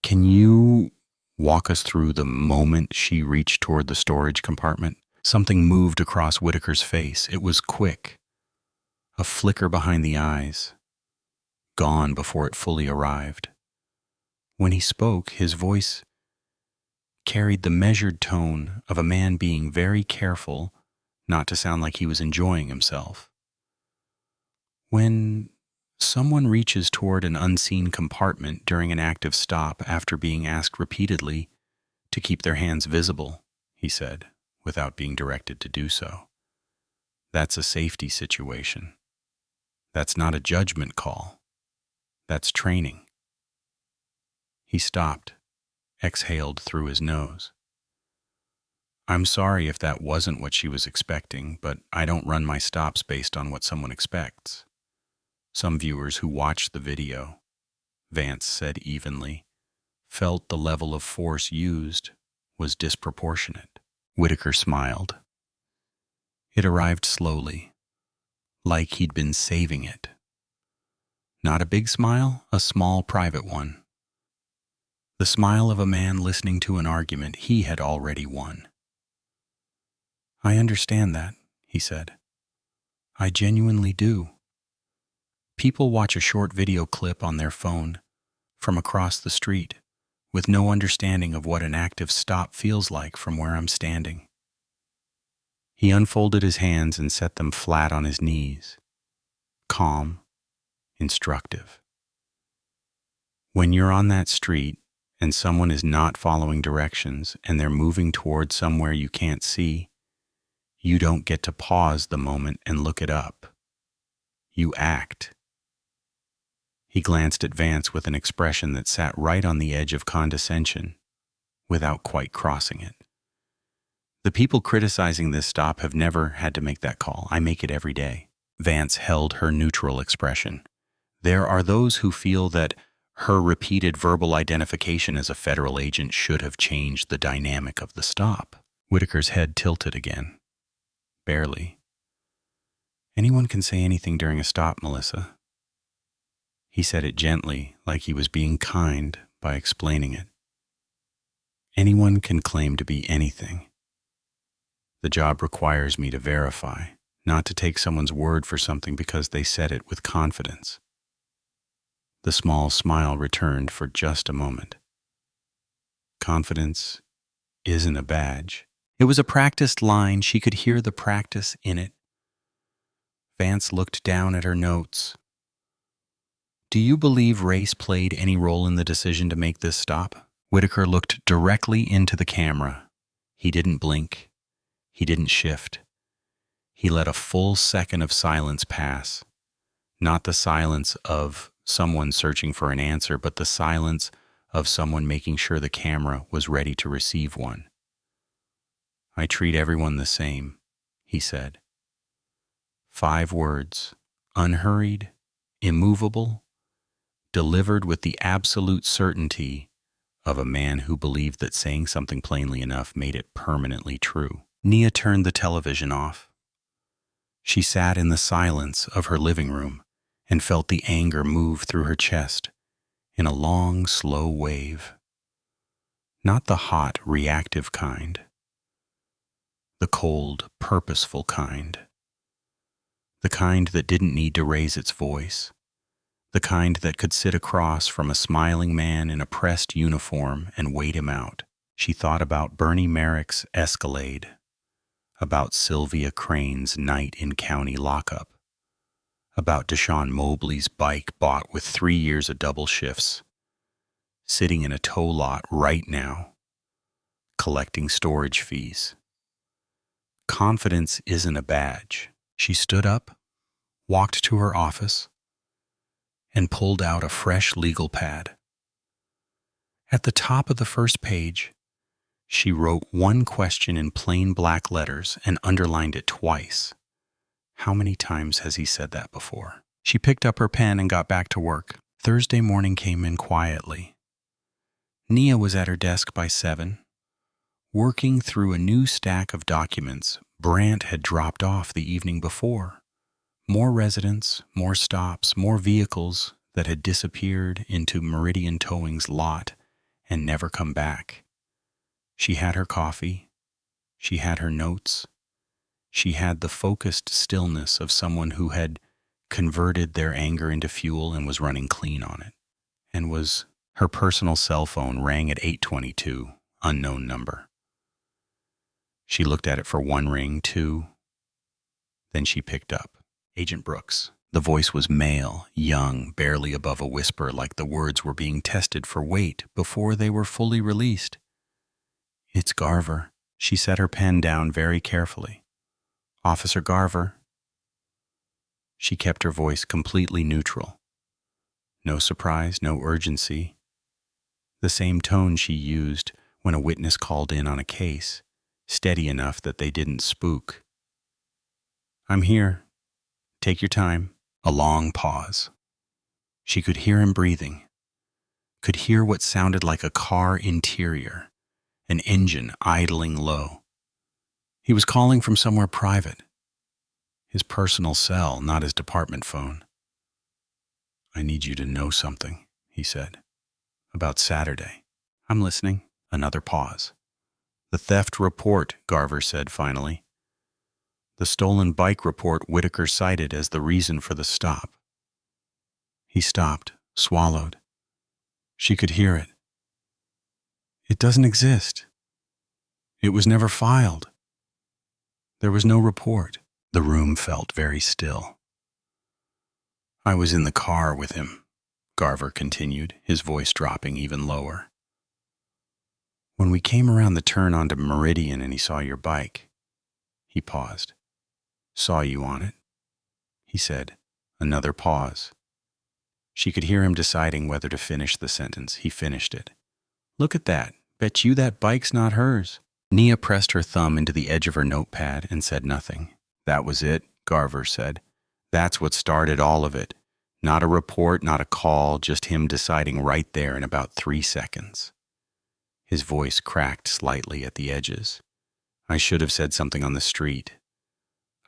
Can you walk us through the moment she reached toward the storage compartment? Something moved across Whitaker's face. It was quick. A flicker behind the eyes, gone before it fully arrived. When he spoke, his voice carried the measured tone of a man being very careful not to sound like he was enjoying himself. When someone reaches toward an unseen compartment during an active stop after being asked repeatedly to keep their hands visible, he said, without being directed to do so, that's a safety situation. That's not a judgment call. That's training. He stopped, exhaled through his nose. I'm sorry if that wasn't what she was expecting, but I don't run my stops based on what someone expects. Some viewers who watched the video, Vance said evenly, felt the level of force used was disproportionate. Whitaker smiled. It arrived slowly, like he'd been saving it. Not a big smile, a small private one. The smile of a man listening to an argument he had already won. I understand that, he said. I genuinely do. People watch a short video clip on their phone from across the street with no understanding of what an active stop feels like from where I'm standing. He unfolded his hands and set them flat on his knees. Calm, instructive. When you're on that street and someone is not following directions and they're moving toward somewhere you can't see, you don't get to pause the moment and look it up. You act. He glanced at Vance with an expression that sat right on the edge of condescension, without quite crossing it. The people criticizing this stop have never had to make that call. I make it every day. Vance held her neutral expression. There are those who feel that her repeated verbal identification as a federal agent should have changed the dynamic of the stop. Whitaker's head tilted again. Barely. Anyone can say anything during a stop, Melissa. He said it gently, like he was being kind by explaining it. Anyone can claim to be anything. The job requires me to verify, not to take someone's word for something because they said it with confidence. The small smile returned for just a moment. Confidence isn't a badge. It was a practiced line. She could hear the practice in it. Vance looked down at her notes. Do you believe race played any role in the decision to make this stop? Whitaker looked directly into the camera. He didn't blink. He didn't shift. He let a full second of silence pass. Not the silence of someone searching for an answer, but the silence of someone making sure the camera was ready to receive one. I treat everyone the same, he said. 5 words, unhurried, immovable, delivered with the absolute certainty of a man who believed that saying something plainly enough made it permanently true. Nia turned the television off. She sat in the silence of her living room and felt the anger move through her chest in a long, slow wave. Not the hot, reactive kind. The cold, purposeful kind. The kind that didn't need to raise its voice. The kind that could sit across from a smiling man in a pressed uniform and wait him out. She thought about Bernie Merrick's Escalade, about Sylvia Crane's night in county lockup, about Deshaun Mobley's bike bought with 3 years of double shifts, sitting in a tow lot right now, collecting storage fees. Confidence isn't a badge. She stood up, walked to her office, and pulled out a fresh legal pad. At the top of the first page, she wrote one question in plain black letters and underlined it twice. How many times has he said that before? She picked up her pen and got back to work. Thursday morning came in quietly. Nia was at her desk by 7, working through a new stack of documents Brandt had dropped off the evening before. More residents, more stops, more vehicles that had disappeared into Meridian Towing's lot and never come back. She had her coffee. She had her notes. She had the focused stillness of someone who had converted their anger into fuel and was running clean on it. Her personal cell phone rang at 8:22, unknown number. She looked at it for 1 ring, 2. Then she picked up. Agent Brooks. The voice was male, young, barely above a whisper, like the words were being tested for weight before they were fully released. It's Garver. She set her pen down very carefully. Officer Garver. She kept her voice completely neutral. No surprise, no urgency. The same tone she used when a witness called in on a case, steady enough that they didn't spook. I'm here. Take your time. A long pause. She could hear him breathing, could hear what sounded like a car interior, an engine idling low. He was calling from somewhere private. His personal cell, not his department phone. I need you to know something, he said. About Saturday. I'm listening. Another pause. The theft report, Garver said finally. The stolen bike report Whitaker cited as the reason for the stop. He stopped, swallowed. She could hear it. It doesn't exist. It was never filed. There was no report. The room felt very still. I was in the car with him, Garver continued, his voice dropping even lower. When we came around the turn onto Meridian and he saw your bike, he paused. Saw you on it, he said. Another pause. She could hear him deciding whether to finish the sentence. He finished it. Look at that. Bet you that bike's not hers. Nia pressed her thumb into the edge of her notepad and said nothing. That was it, Garver said. That's what started all of it. Not a report, not a call, just him deciding right there in about 3 seconds. His voice cracked slightly at the edges. I should have said something on the street.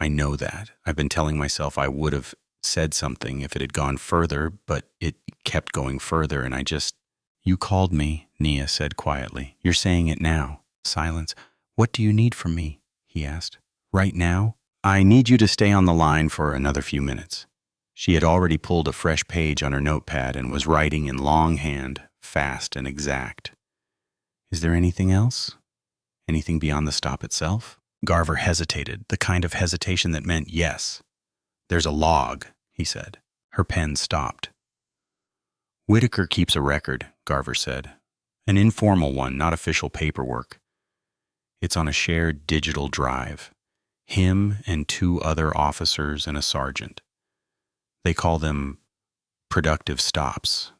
I know that. I've been telling myself I would have said something if it had gone further, but it kept going further and You called me, Nia said quietly. You're saying it now. Silence. What do you need from me? He asked. Right now? I need you to stay on the line for another few minutes. She had already pulled a fresh page on her notepad and was writing in longhand, fast and exact. Is there anything else? Anything beyond the stop itself? Garver hesitated, the kind of hesitation that meant yes. There's a log, he said. Her pen stopped. Whitaker keeps a record, Garver said. An informal one, not official paperwork. It's on a shared digital drive. Him and 2 other officers and a sergeant. They call them productive stops.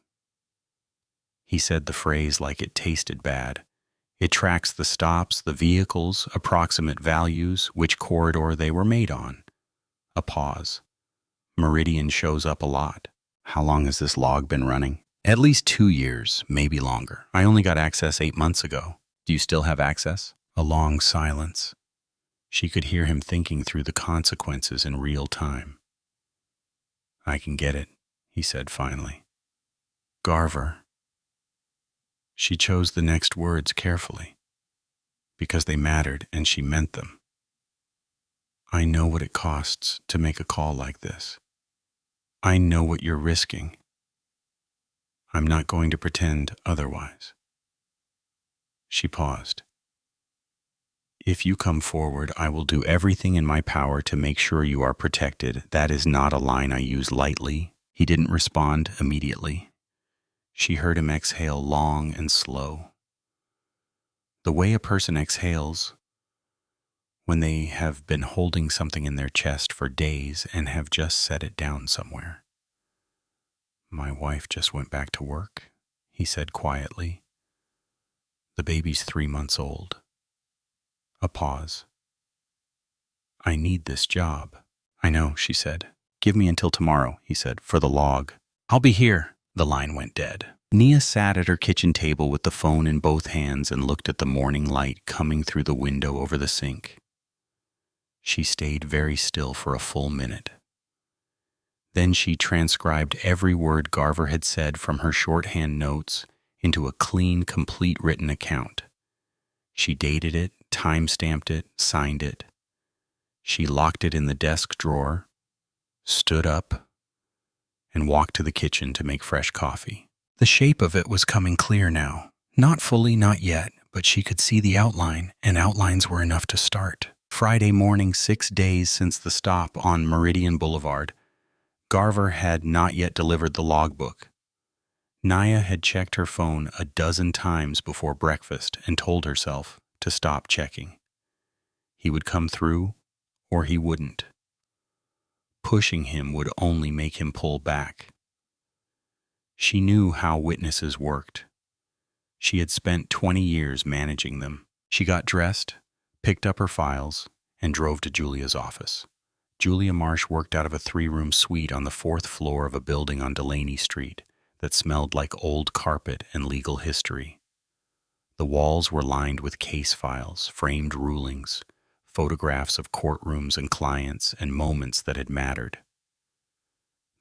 He said the phrase like it tasted bad. It tracks the stops, the vehicles, approximate values, which corridor they were made on. A pause. Meridian shows up a lot. How long has this log been running? At least 2 years, maybe longer. I only got access 8 months ago. Do you still have access? A long silence. She could hear him thinking through the consequences in real time. I can get it, he said finally. Garver. She chose the next words carefully, because they mattered and she meant them. I know what it costs to make a call like this. I know what you're risking. I'm not going to pretend otherwise. She paused. If you come forward, I will do everything in my power to make sure you are protected. That is not a line I use lightly. He didn't respond immediately. She heard him exhale long and slow. The way a person exhales when they have been holding something in their chest for days and have just set it down somewhere. My wife just went back to work, he said quietly. The baby's 3 months old. A pause. I need this job. I know, she said. Give me until tomorrow, he said, for the log. I'll be here. The line went dead. Nia sat at her kitchen table with the phone in both hands and looked at the morning light coming through the window over the sink. She stayed very still for a full minute. Then she transcribed every word Garver had said from her shorthand notes into a clean, complete written account. She dated it, time-stamped it, signed it. She locked it in the desk drawer, stood up, and walked to the kitchen to make fresh coffee. The shape of it was coming clear now. Not fully, not yet, but she could see the outline, and outlines were enough to start. Friday morning, 6 days since the stop on Meridian Boulevard, Garver had not yet delivered the logbook. Nia had checked her phone a dozen times before breakfast and told herself to stop checking. He would come through, or he wouldn't. Pushing him would only make him pull back. She knew how witnesses worked. She had spent 20 years managing them. She got dressed, picked up her files, and drove to Julia's office. Julia Marsh worked out of a 3-room suite on the 4th floor of a building on Delaney Street that smelled like old carpet and legal history. The walls were lined with case files, framed rulings, photographs of courtrooms and clients, and moments that had mattered.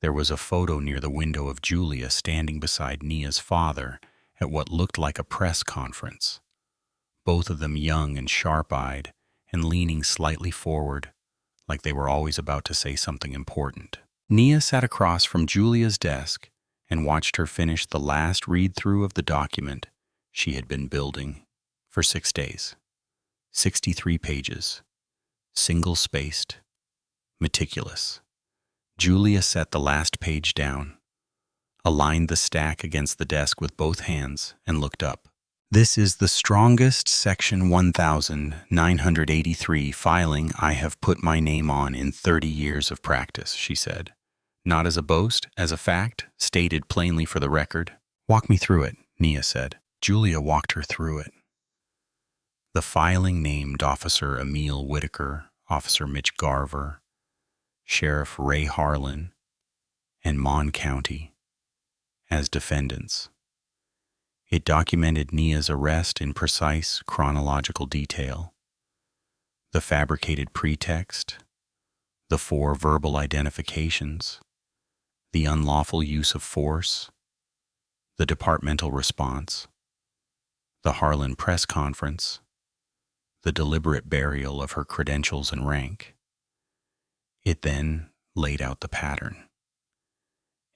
There was a photo near the window of Julia standing beside Nia's father at what looked like a press conference, both of them young and sharp-eyed and leaning slightly forward, like they were always about to say something important. Nia sat across from Julia's desk and watched her finish the last read-through of the document she had been building for 6 days. 63 pages, single-spaced, meticulous. Julia set the last page down, aligned the stack against the desk with both hands, and looked up. This is the strongest Section 1983 filing I have put my name on in 30 years of practice, she said. Not as a boast, as a fact, stated plainly for the record. Walk me through it, Nia said. Julia walked her through it. The filing named Officer Emil Whitaker, Officer Mitch Garver, Sheriff Ray Harlan, and Mon County as defendants. It documented Nia's arrest in precise chronological detail. The fabricated pretext, the 4 verbal identifications, the unlawful use of force, the departmental response, the Harlan press conference, the deliberate burial of her credentials and rank. It then laid out the pattern.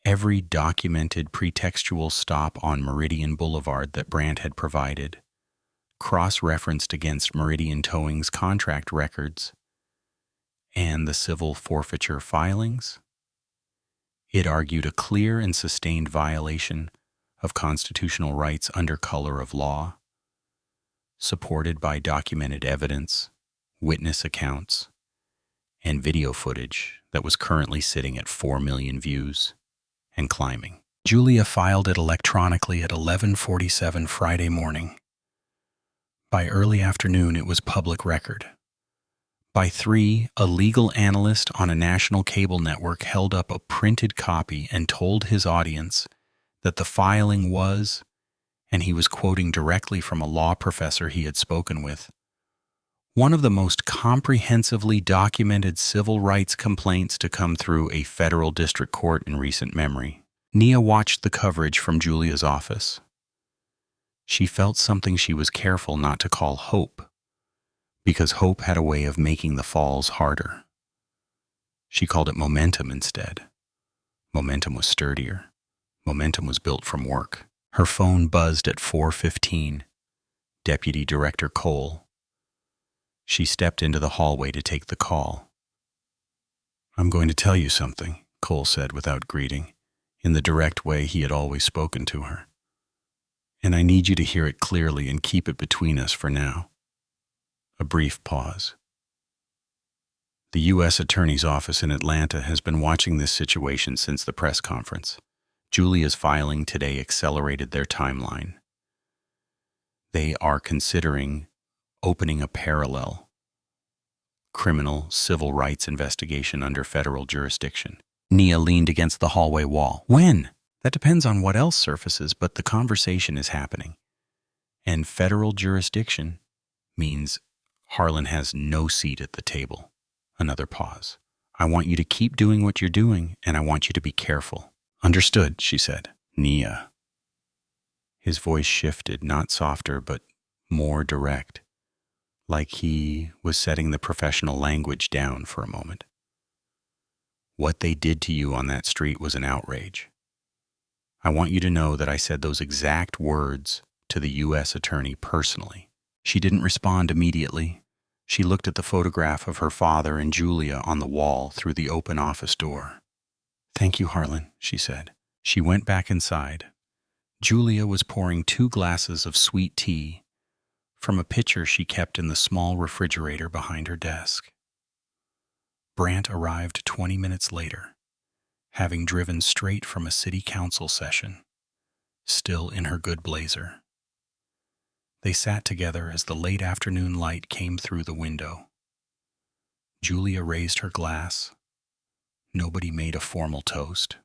Every documented pretextual stop on Meridian Boulevard that Brandt had provided, cross-referenced against Meridian Towing's contract records and the civil forfeiture filings. It argued a clear and sustained violation of constitutional rights under color of law, supported by documented evidence, witness accounts, and video footage that was currently sitting at 4 million views and climbing. Julia filed it electronically at 11:47 Friday morning. By early afternoon, it was public record. By 3, a legal analyst on a national cable network held up a printed copy and told his audience that the filing was, and he was quoting directly from a law professor he had spoken with, one of the most comprehensively documented civil rights complaints to come through a federal district court in recent memory. Nia watched the coverage from Julia's office. She felt something she was careful not to call hope, because hope had a way of making the falls harder. She called it momentum instead. Momentum was sturdier. Momentum was built from work. Her phone buzzed at 4:15. Deputy Director Cole. She stepped into the hallway to take the call. "I'm going to tell you something," Cole said without greeting, in the direct way he had always spoken to her. "And I need you to hear it clearly and keep it between us for now." A brief pause. The U.S. Attorney's Office in Atlanta has been watching this situation since the press conference. Julia's filing today accelerated their timeline. They are considering opening a parallel criminal civil rights investigation under federal jurisdiction. Nia leaned against the hallway wall. "When?" "That depends on what else surfaces, but the conversation is happening. And federal jurisdiction means Harlan has no seat at the table." Another pause. "I want you to keep doing what you're doing, and I want you to be careful." "Understood," she said. "Nia." His voice shifted, not softer, but more direct, like he was setting the professional language down for a moment. "What they did to you on that street was an outrage. I want you to know that I said those exact words to the U.S. Attorney personally." She didn't respond immediately. She looked at the photograph of her father and Julia on the wall through the open office door. "Thank you, Harlan," she said. She went back inside. Julia was pouring 2 glasses of sweet tea from a pitcher she kept in the small refrigerator behind her desk. Brant arrived 20 minutes later, having driven straight from a city council session, still in her good blazer. They sat together as the late afternoon light came through the window. Julia raised her glass. Nobody made a formal toast.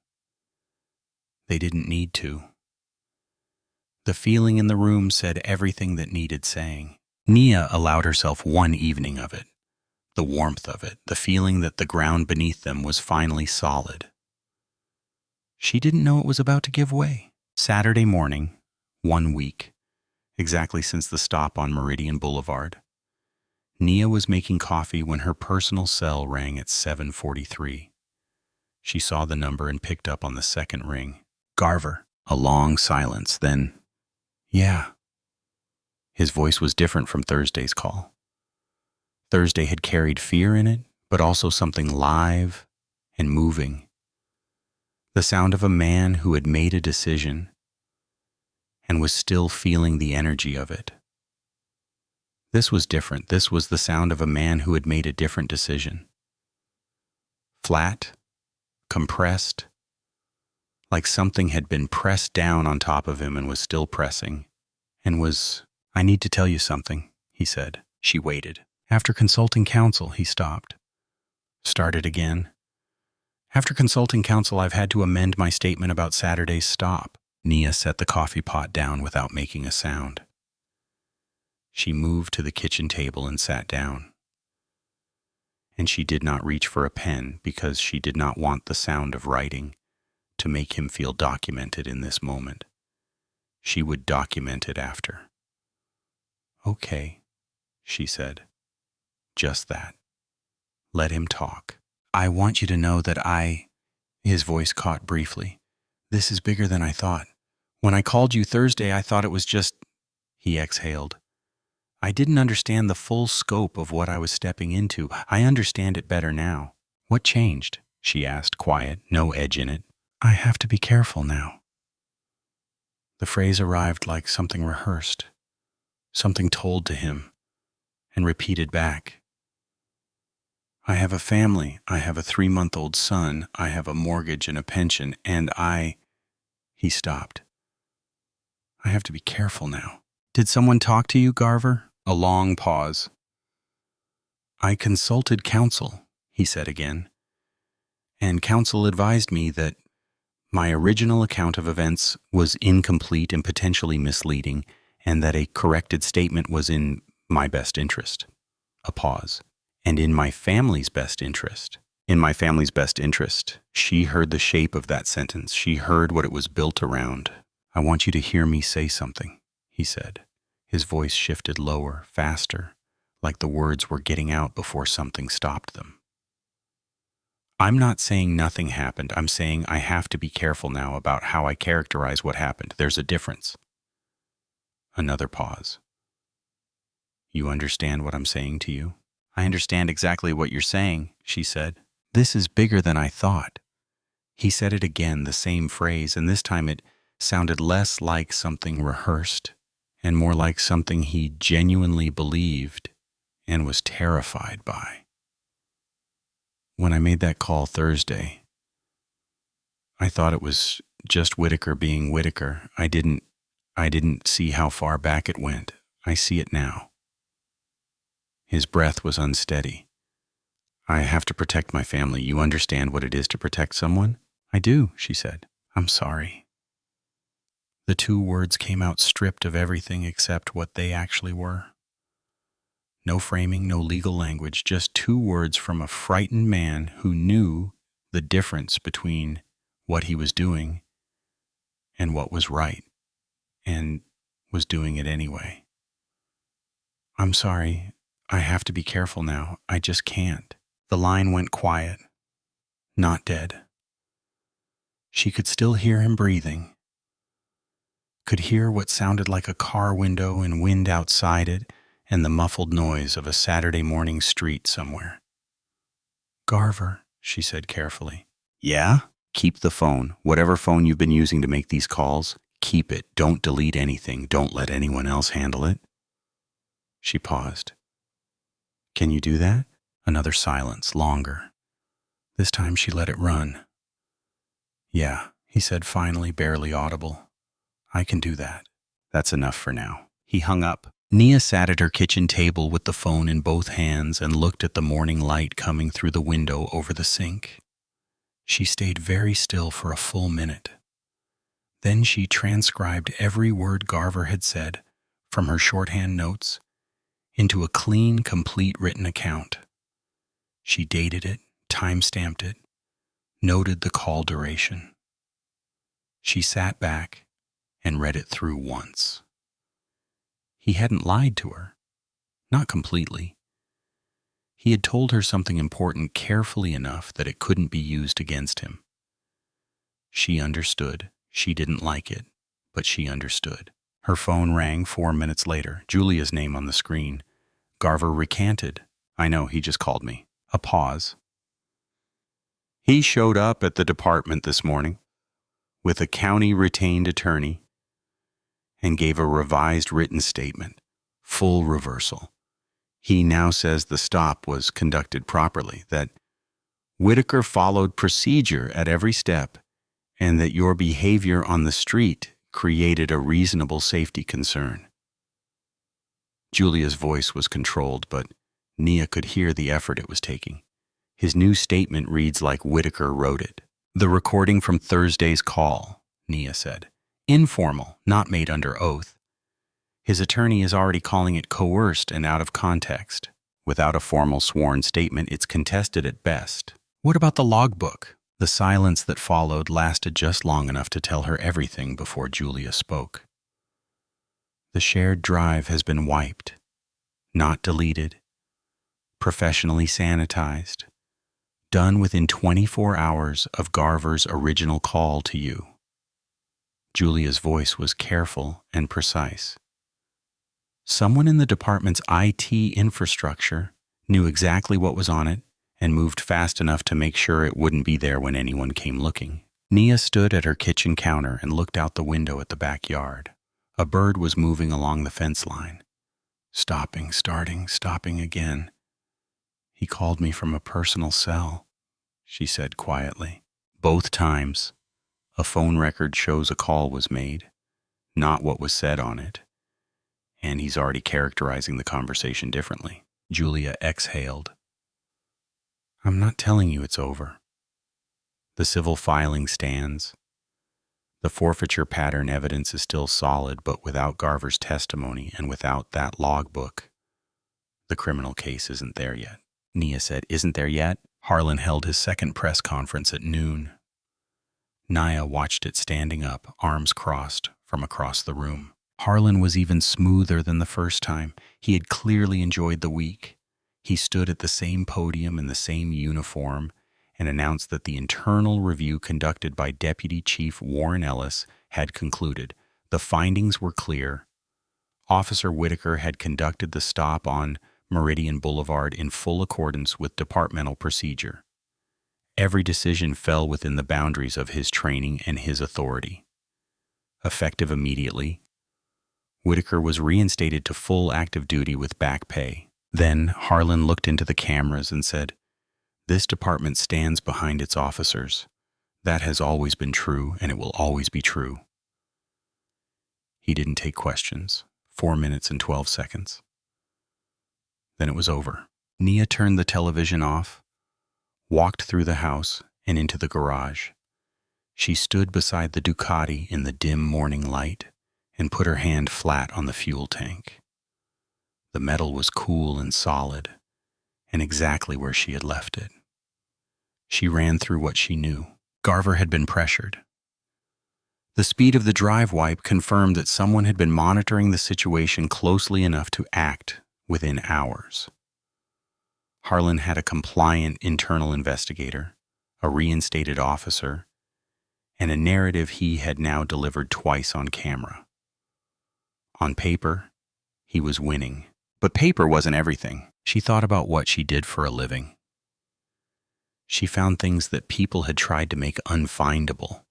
They didn't need to. The feeling in the room said everything that needed saying. Nia allowed herself one evening of it, the warmth of it, the feeling that the ground beneath them was finally solid. She didn't know it was about to give way. Saturday morning, 1 week, exactly since the stop on Meridian Boulevard. Nia was making coffee when her personal cell rang at 7:43. She saw the number and picked up on the second ring. "Garver." A long silence, then, "Yeah." His voice was different from Thursday's call. Thursday had carried fear in it, but also something live and moving. The sound of a man who had made a decision and was still feeling the energy of it. This was different. This was the sound of a man who had made a different decision. Flat, compressed, like something had been pressed down on top of him and was still pressing, and was, "I need to tell you something," he said. She waited. "After consulting counsel," he stopped. Started again. "After consulting counsel, I've had to amend my statement about Saturday's stop." Nia set the coffee pot down without making a sound. She moved to the kitchen table and sat down. And she did not reach for a pen because she did not want the sound of writing to make him feel documented in this moment. She would document it after. "Okay," she said. Just that. Let him talk. "I want you to know that His voice caught briefly. "This is bigger than I thought. When I called you Thursday, I thought it was just..." He exhaled. I didn't understand the full scope of what I was stepping into. I understand it better now. What changed? She asked, quiet, no edge in it. I have to be careful now. The phrase arrived like something rehearsed, something told to him, and repeated back. I have a family. I have a 3-month-old son. I have a mortgage and a pension, and He stopped. I have to be careful now. Did someone talk to you, Garver? A long pause. I consulted counsel, he said again, and counsel advised me that my original account of events was incomplete and potentially misleading, and that a corrected statement was in my best interest. A pause. And in my family's best interest. In my family's best interest. She heard the shape of that sentence. She heard what it was built around. I want you to hear me say something, he said. His voice shifted lower, faster, like the words were getting out before something stopped them. I'm not saying nothing happened. I'm saying I have to be careful now about how I characterize what happened. There's a difference. Another pause. You understand what I'm saying to you? I understand exactly what you're saying, she said. This is bigger than I thought. He said it again, the same phrase, and this time it sounded less like something rehearsed and more like something he genuinely believed and was terrified by. When I made that call Thursday, I thought it was just Whitaker being Whitaker. I didn't see how far back it went. I see it now. His breath was unsteady. I have to protect my family. You understand what it is to protect someone? I do, she said. I'm sorry. The 2 words came out stripped of everything except what they actually were. No framing, no legal language, just 2 words from a frightened man who knew the difference between what he was doing and what was right, and was doing it anyway. I'm sorry. I have to be careful now. I just can't. The line went quiet. Not dead. She could still hear him breathing. Could hear what sounded like a car window and wind outside it and the muffled noise of a Saturday morning street somewhere. Garver, she said carefully. Yeah? Keep the phone. Whatever phone you've been using to make these calls, keep it. Don't delete anything. Don't let anyone else handle it. She paused. Can you do that? Another silence, longer. This time she let it run. Yeah, he said finally, barely audible. I can do that. That's enough for now. He hung up. Nia sat at her kitchen table with the phone in both hands and looked at the morning light coming through the window over the sink. She stayed very still for a full minute. Then she transcribed every word Garver had said from her shorthand notes into a clean, complete written account. She dated it, time-stamped it, noted the call duration. She sat back and read it through once. He hadn't lied to her, not completely. He had told her something important carefully enough that it couldn't be used against him. She understood. She didn't like it, but she understood. Her phone rang 4 minutes later, Julia's name on the screen. Garver recanted. I know, he just called me. A pause. He showed up at the department this morning with a county retained attorney and gave a revised written statement, full reversal. He now says the stop was conducted properly, that Whitaker followed procedure at every step, and that your behavior on the street created a reasonable safety concern. Julia's voice was controlled, but Nia could hear the effort it was taking. His new statement reads like Whitaker wrote it. The recording from Thursday's call, Nia said. Informal, not made under oath. His attorney is already calling it coerced and out of context. Without a formal sworn statement, it's contested at best. What about the logbook? The silence that followed lasted just long enough to tell her everything before Julia spoke. The shared drive has been wiped, not deleted, professionally sanitized, done within 24 hours of Garver's original call to you. Julia's voice was careful and precise. Someone in the department's IT infrastructure knew exactly what was on it and moved fast enough to make sure it wouldn't be there when anyone came looking. Nia stood at her kitchen counter and looked out the window at the backyard. A bird was moving along the fence line. Stopping, starting, stopping again. He called me from a personal cell, she said quietly. Both times, a phone record shows a call was made, not what was said on it, and he's already characterizing the conversation differently. Julia exhaled. I'm not telling you it's over. The civil filing stands. The forfeiture pattern evidence is still solid, but without Garver's testimony and without that logbook, the criminal case isn't there yet. Nia said, Isn't there yet? Harlan held his second press conference at noon. Nia watched it standing up, arms crossed, from across the room. Harlan was even smoother than the first time. He had clearly enjoyed the week. He stood at the same podium in the same uniform and announced that the internal review conducted by Deputy Chief Warren Ellis had concluded. The findings were clear. Officer Whitaker had conducted the stop on Meridian Boulevard in full accordance with departmental procedure. Every decision fell within the boundaries of his training and his authority. Effective immediately, Whitaker was reinstated to full active duty with back pay. Then Harlan looked into the cameras and said, This department stands behind its officers. That has always been true, and it will always be true. He didn't take questions. 4 minutes and 12 seconds. Then it was over. Nia turned the television off, walked through the house and into the garage. She stood beside the Ducati in the dim morning light and put her hand flat on the fuel tank. The metal was cool and solid, and exactly where she had left it. She ran through what she knew. Garver had been pressured. The speed of the drive wipe confirmed that someone had been monitoring the situation closely enough to act within hours. Harlan had a compliant internal investigator, a reinstated officer, and a narrative he had now delivered twice on camera. On paper, he was winning. But paper wasn't everything. She thought about what she did for a living. She found things that people had tried to make unfindable.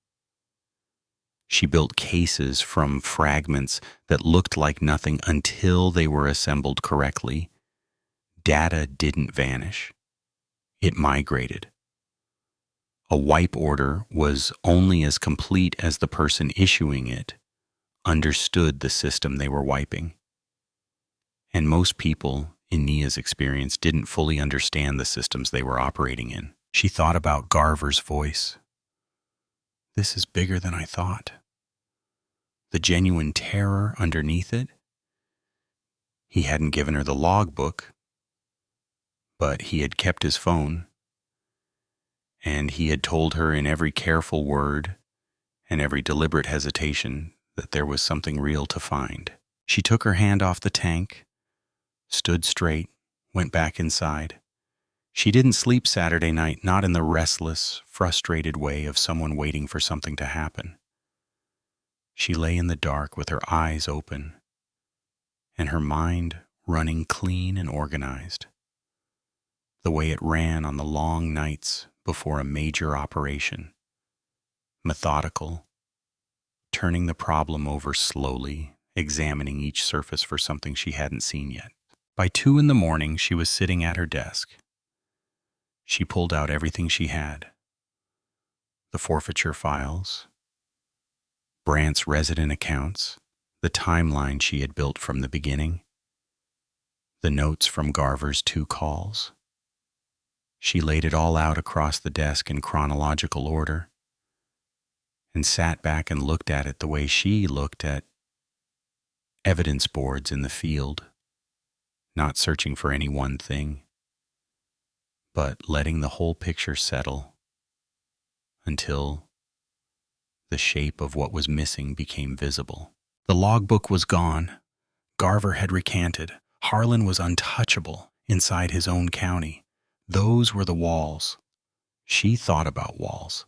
She built cases from fragments that looked like nothing until they were assembled correctly. Data didn't vanish. It migrated. A wipe order was only as complete as the person issuing it understood the system they were wiping. And most people, in Nia's experience, didn't fully understand the systems they were operating in. She thought about Garver's voice. This is bigger than I thought. The genuine terror underneath it. He hadn't given her the logbook, but he had kept his phone, and he had told her in every careful word and every deliberate hesitation that there was something real to find. She took her hand off the tank, stood straight, went back inside. She didn't sleep Saturday night, not in the restless, frustrated way of someone waiting for something to happen. She lay in the dark with her eyes open and her mind running clean and organized, the way it ran on the long nights before a major operation, methodical, turning the problem over slowly, examining each surface for something she hadn't seen yet. By 2 a.m, she was sitting at her desk. She pulled out everything she had. The forfeiture files, Brandt's resident accounts, the timeline she had built from the beginning, the notes from Garver's 2 calls. She laid it all out across the desk in chronological order and sat back and looked at it the way she looked at evidence boards in the field, not searching for any one thing, but letting the whole picture settle until the shape of what was missing became visible. The logbook was gone. Garver had recanted. Harlan was untouchable inside his own county. Those were the walls. She thought about walls.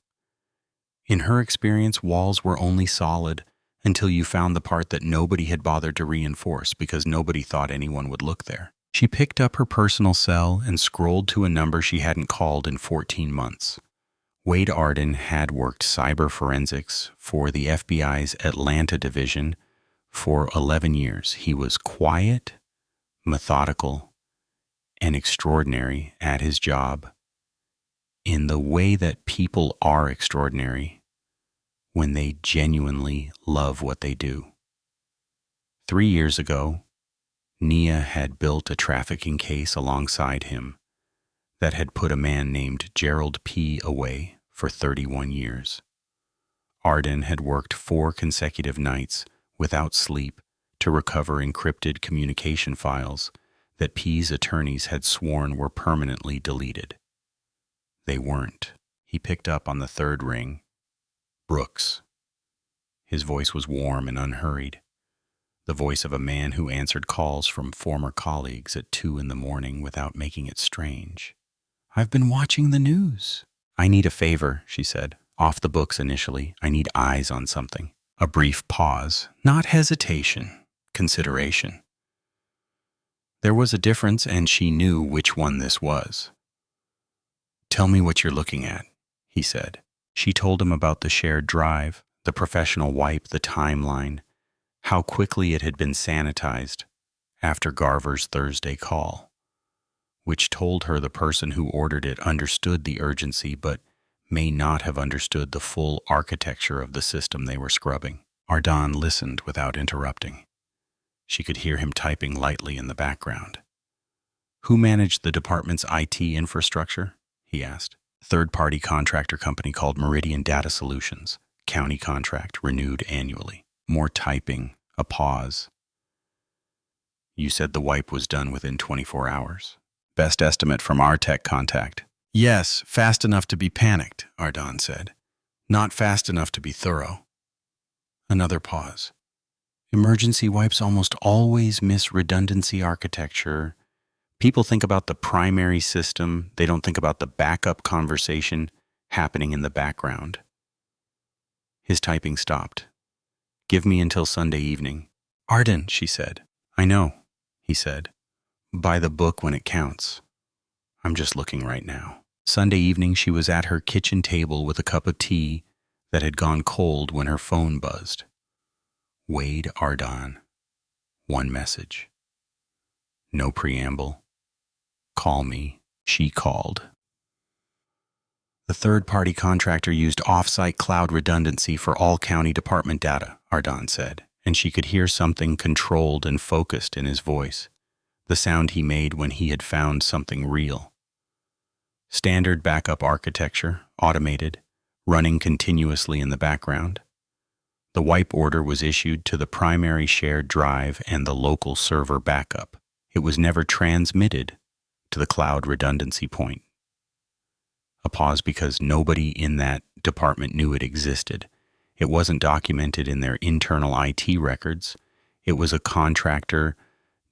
In her experience, walls were only solid until you found the part that nobody had bothered to reinforce because nobody thought anyone would look there. She picked up her personal cell and scrolled to a number she hadn't called in 14 months. Wade Arden had worked cyber forensics for the FBI's Atlanta division for 11 years. He was quiet, methodical, and extraordinary at his job in the way that people are extraordinary when they genuinely love what they do. 3 years ago, Nia had built a trafficking case alongside him that had put a man named Gerald P. away for 31 years. Arden had worked 4 consecutive nights without sleep to recover encrypted communication files that P.'s attorneys had sworn were permanently deleted. They weren't. He picked up on the third ring. Brooks. His voice was warm and unhurried, the voice of a man who answered calls from former colleagues at 2 a.m. without making it strange. "I've been watching the news." "I need a favor," she said. "Off the books initially. I need eyes on something." A brief pause. Not hesitation. Consideration. There was a difference, and she knew which one this was. "Tell me what you're looking at," he said. She told him about the shared drive, the professional wipe, the timeline, how quickly it had been sanitized after Garver's Thursday call, which told her the person who ordered it understood the urgency but may not have understood the full architecture of the system they were scrubbing. Arden listened without interrupting. She could hear him typing lightly in the background. "Who managed the department's IT infrastructure?" he asked. "Third-party contractor company called Meridian Data Solutions. County contract, renewed annually." More typing, a pause. "You said the wipe was done within 24 hours. Best estimate from our tech contact." "Yes, fast enough to be panicked," Arden said. "Not fast enough to be thorough." Another pause. "Emergency wipes almost always miss redundancy architecture. People think about the primary system. They don't think about the backup conversation happening in the background." His typing stopped. "Give me until Sunday evening." "Arden," she said. "I know," he said. "Buy the book when it counts. I'm just looking right now." Sunday evening, she was at her kitchen table with a cup of tea that had gone cold when her phone buzzed. Wade Arden. One message. No preamble. "Call me." She called. "The third-party contractor used off-site cloud redundancy for all county department data," Arden said, and she could hear something controlled and focused in his voice, the sound he made when he had found something real. Standard backup architecture, automated, running continuously in the background. The wipe order was issued to the primary shared drive and the local server backup. It was never transmitted to the cloud redundancy point. A pause because nobody in that department knew it existed. It wasn't documented in their internal IT records. It was a contractor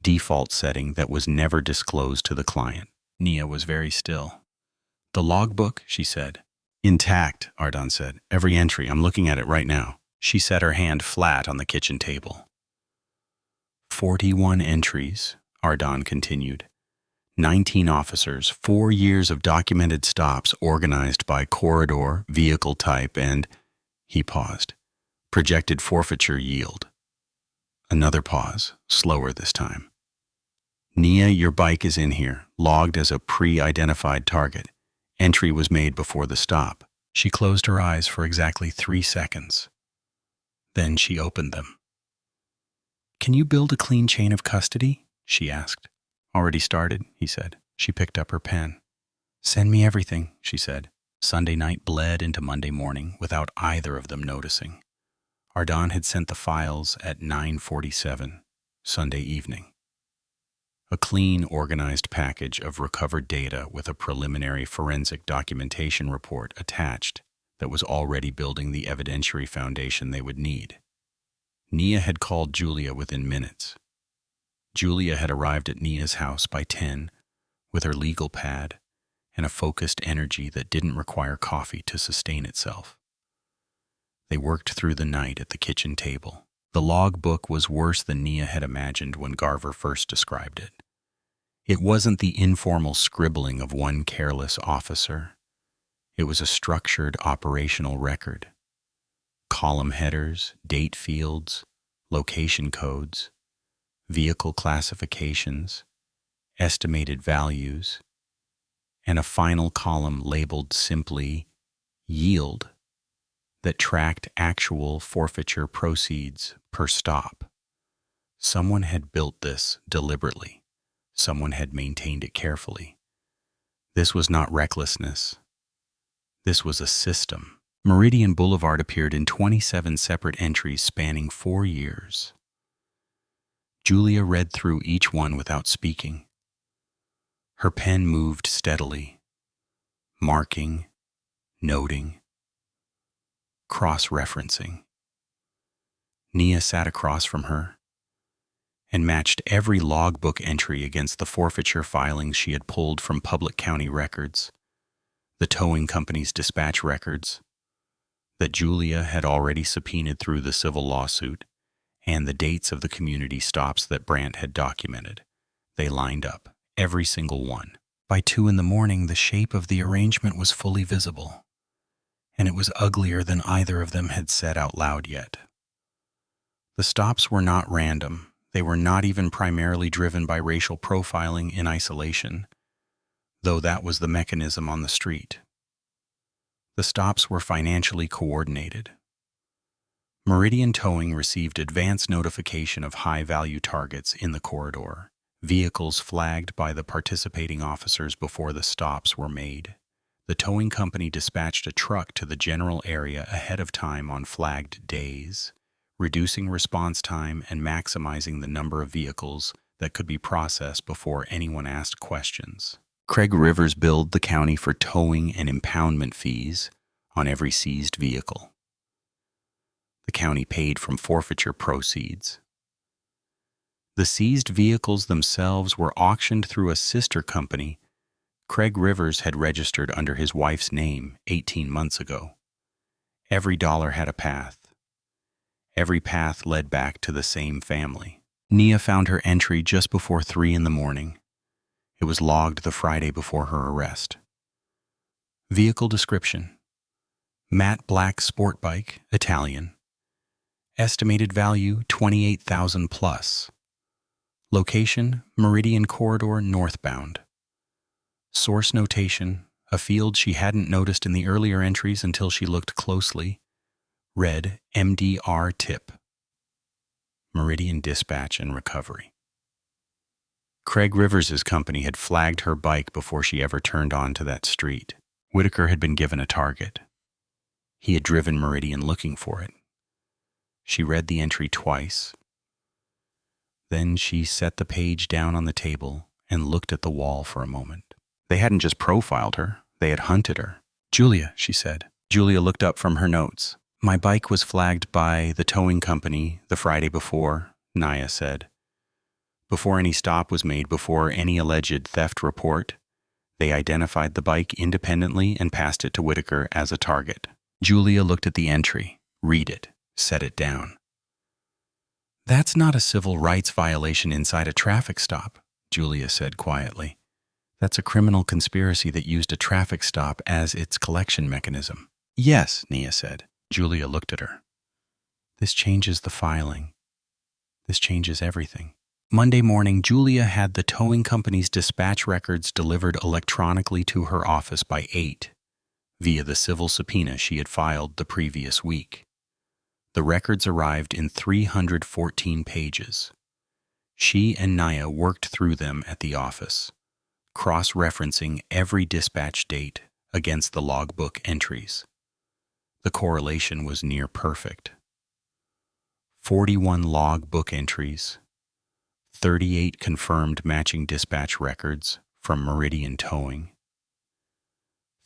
default setting that was never disclosed to the client. Nia was very still. "The logbook," she said. "Intact," Arden said. "Every entry. I'm looking at it right now." She set her hand flat on the kitchen table. 41 entries, Arden continued. 19 officers, 4 years of documented stops organized by corridor, vehicle type, and, he paused, projected forfeiture yield. Another pause, slower this time. "Nia, your bike is in here, logged as a pre-identified target. Entry was made before the stop." She closed her eyes for exactly 3 seconds. Then she opened them. "Can you build a clean chain of custody?" she asked. "Already started," he said. She picked up her pen. "Send me everything," she said. Sunday night bled into Monday morning without either of them noticing. Arden had sent the files at 9:47, Sunday evening. A clean, organized package of recovered data with a preliminary forensic documentation report attached that was already building the evidentiary foundation they would need. Nia had called Julia within minutes. Julia had arrived at Nia's house by 10 with her legal pad and a focused energy that didn't require coffee to sustain itself. They worked through the night at the kitchen table. The logbook was worse than Nia had imagined when Garver first described it. It wasn't the informal scribbling of one careless officer. It was a structured operational record. Column headers, date fields, location codes, vehicle classifications, estimated values, and a final column labeled simply yield that tracked actual forfeiture proceeds per stop. Someone had built this deliberately. Someone had maintained it carefully. This was not recklessness. This was a system. Meridian Boulevard appeared in 27 separate entries spanning 4 years. Julia read through each one without speaking. Her pen moved steadily, marking, noting, cross-referencing. Nia sat across from her and matched every logbook entry against the forfeiture filings she had pulled from public county records, the towing company's dispatch records that Julia had already subpoenaed through the civil lawsuit, and the dates of the community stops that Brandt had documented. They lined up, every single one. By 2 a.m, the shape of the arrangement was fully visible, and it was uglier than either of them had said out loud yet. The stops were not random. They were not even primarily driven by racial profiling in isolation, though that was the mechanism on the street. The stops were financially coordinated. Meridian Towing received advance notification of high-value targets in the corridor, vehicles flagged by the participating officers before the stops were made. The towing company dispatched a truck to the general area ahead of time on flagged days, reducing response time and maximizing the number of vehicles that could be processed before anyone asked questions. Craig Rivers billed the county for towing and impoundment fees on every seized vehicle. The county paid from forfeiture proceeds. The seized vehicles themselves were auctioned through a sister company Craig Rivers had registered under his wife's name 18 months ago. Every dollar had a path. Every path led back to the same family. Nia found her entry just before 3 a.m. It was logged the Friday before her arrest. Vehicle description: matte black sport bike, Italian. Estimated value $28,000 plus. Location: Meridian Corridor northbound. Source notation: a field she hadn't noticed in the earlier entries until she looked closely. Read MDR tip. Meridian Dispatch and Recovery. Craig Rivers' company had flagged her bike before she ever turned onto that street. Whitaker had been given a target. He had driven Meridian looking for it. She read the entry twice. Then she set the page down on the table and looked at the wall for a moment. They hadn't just profiled her, they had hunted her. "Julia," she said. Julia looked up from her notes. "My bike was flagged by the towing company the Friday before," Nia said. "Before any stop was made, before any alleged theft report, they identified the bike independently and passed it to Whitaker as a target." Julia looked at the entry. "Read it. Set it down." "That's not a civil rights violation inside a traffic stop," Julia said quietly. "That's a criminal conspiracy that used a traffic stop as its collection mechanism." "Yes," Nia said. Julia looked at her. "This changes the filing. This changes everything." Monday morning, Julia had the towing company's dispatch records delivered electronically to her office by 8, via the civil subpoena she had filed the previous week. The records arrived in 314 pages. She and Nia worked through them at the office, cross-referencing every dispatch date against the logbook entries. The correlation was near perfect. 41 logbook entries, 38 confirmed matching dispatch records from Meridian Towing.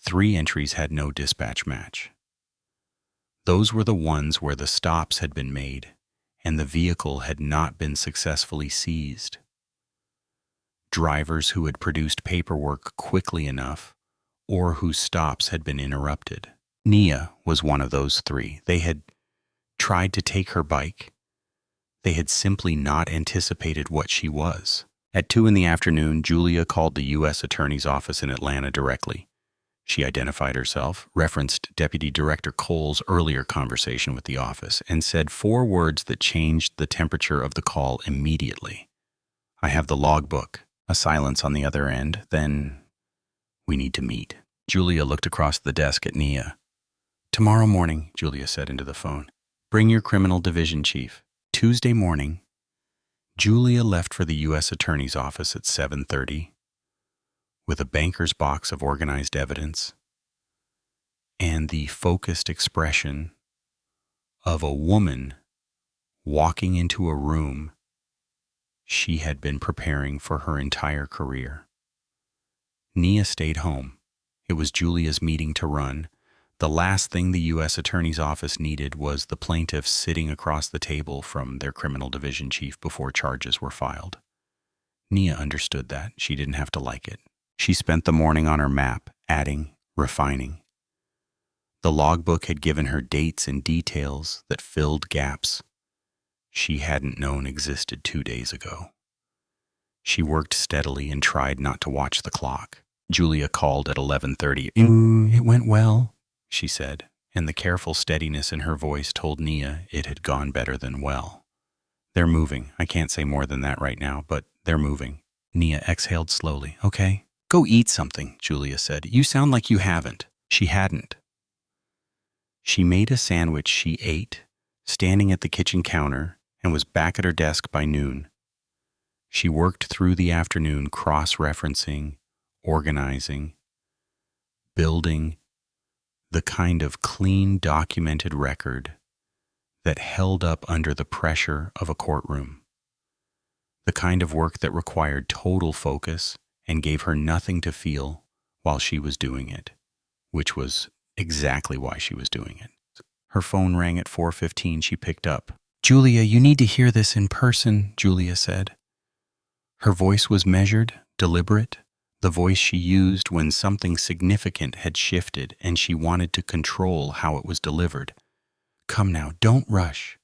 3 entries had no dispatch match. Those were the ones where the stops had been made and the vehicle had not been successfully seized. Drivers who had produced paperwork quickly enough or whose stops had been interrupted. Nia was one of those 3. They had tried to take her bike. They had simply not anticipated what she was. At 2 in the afternoon, Julia called the U.S. Attorney's office in Atlanta directly. She identified herself, referenced Deputy Director Cole's earlier conversation with the office, and said 4 words that changed the temperature of the call immediately. "I have the logbook." A silence on the other end. Then, "We need to meet." Julia looked across the desk at Nia. "Tomorrow morning," Julia said into the phone. "Bring your criminal division chief." Tuesday morning, Julia left for the U.S. Attorney's office at 7:30 with a banker's box of organized evidence and the focused expression of a woman walking into a room she had been preparing for her entire career. Nia stayed home. It was Julia's meeting to run. The last thing the U.S. Attorney's office needed was the plaintiff sitting across the table from their criminal division chief before charges were filed. Nia understood that. She didn't have to like it. She spent the morning on her map, adding, refining. The logbook had given her dates and details that filled gaps she hadn't known existed 2 days ago. She worked steadily and tried not to watch the clock. Julia called at 11:30. It went well," she said, and the careful steadiness in her voice told Nia it had gone better than well. "They're moving. I can't say more than that right now, but they're moving." Nia exhaled slowly. "Okay. Go eat something," Julia said. "You sound like you haven't." She hadn't. She made a sandwich she ate, standing at the kitchen counter, and was back at her desk by noon. She worked through the afternoon cross-referencing, organizing, building the kind of clean, documented record that held up under the pressure of a courtroom. The kind of work that required total focus and gave her nothing to feel while she was doing it, which was exactly why she was doing it. Her phone rang at 4:15. She picked up. "Julia, you need to hear this in person," Julia said. Her voice was measured, deliberate, the voice she used when something significant had shifted and she wanted to control how it was delivered. "Come now, don't rush,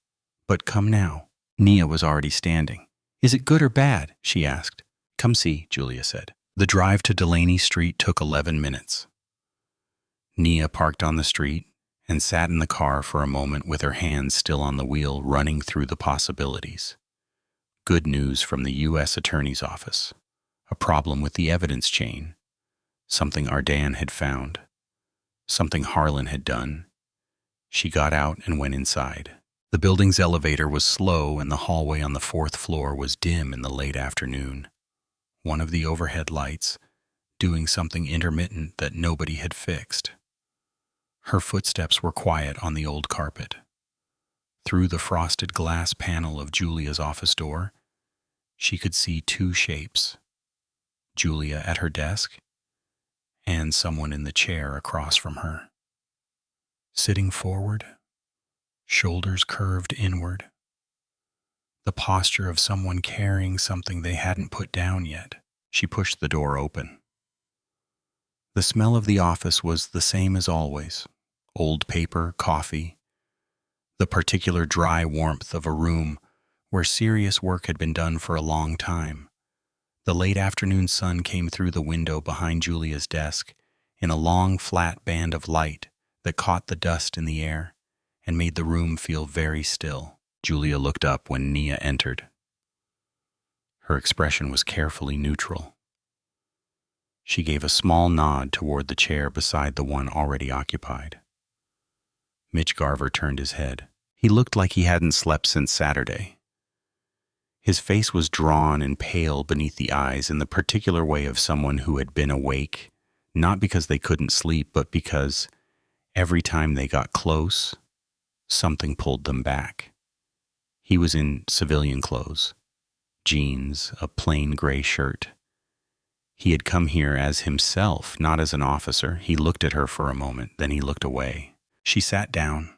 but come now." Nia was already standing. "Is it good or bad?" she asked. "Come see," Julia said. The drive to Delaney Street took 11 minutes. Nia parked on the street and sat in the car for a moment with her hands still on the wheel, running through the possibilities. Good news from the U.S. Attorney's office. A problem with the evidence chain. Something Ardan had found. Something Harlan had done. She got out and went inside. The building's elevator was slow and the hallway on the 4th floor was dim in the late afternoon. One of the overhead lights doing something intermittent that nobody had fixed. Her footsteps were quiet on the old carpet. Through the frosted glass panel of Julia's office door, she could see 2 shapes. Julia at her desk, and someone in the chair across from her. Sitting forward, shoulders curved inward. The posture of someone carrying something they hadn't put down yet. She pushed the door open. The smell of the office was the same as always. Old paper, coffee, the particular dry warmth of a room where serious work had been done for a long time. The late afternoon sun came through the window behind Julia's desk in a long, flat band of light that caught the dust in the air and made the room feel very still. Julia looked up when Nia entered. Her expression was carefully neutral. She gave a small nod toward the chair beside the one already occupied. Mitch Garver turned his head. He looked like he hadn't slept since Saturday. His face was drawn and pale beneath the eyes in the particular way of someone who had been awake, not because they couldn't sleep, but because every time they got close, something pulled them back. He was in civilian clothes, jeans, a plain gray shirt. He had come here as himself, not as an officer. He looked at her for a moment, then he looked away. She sat down.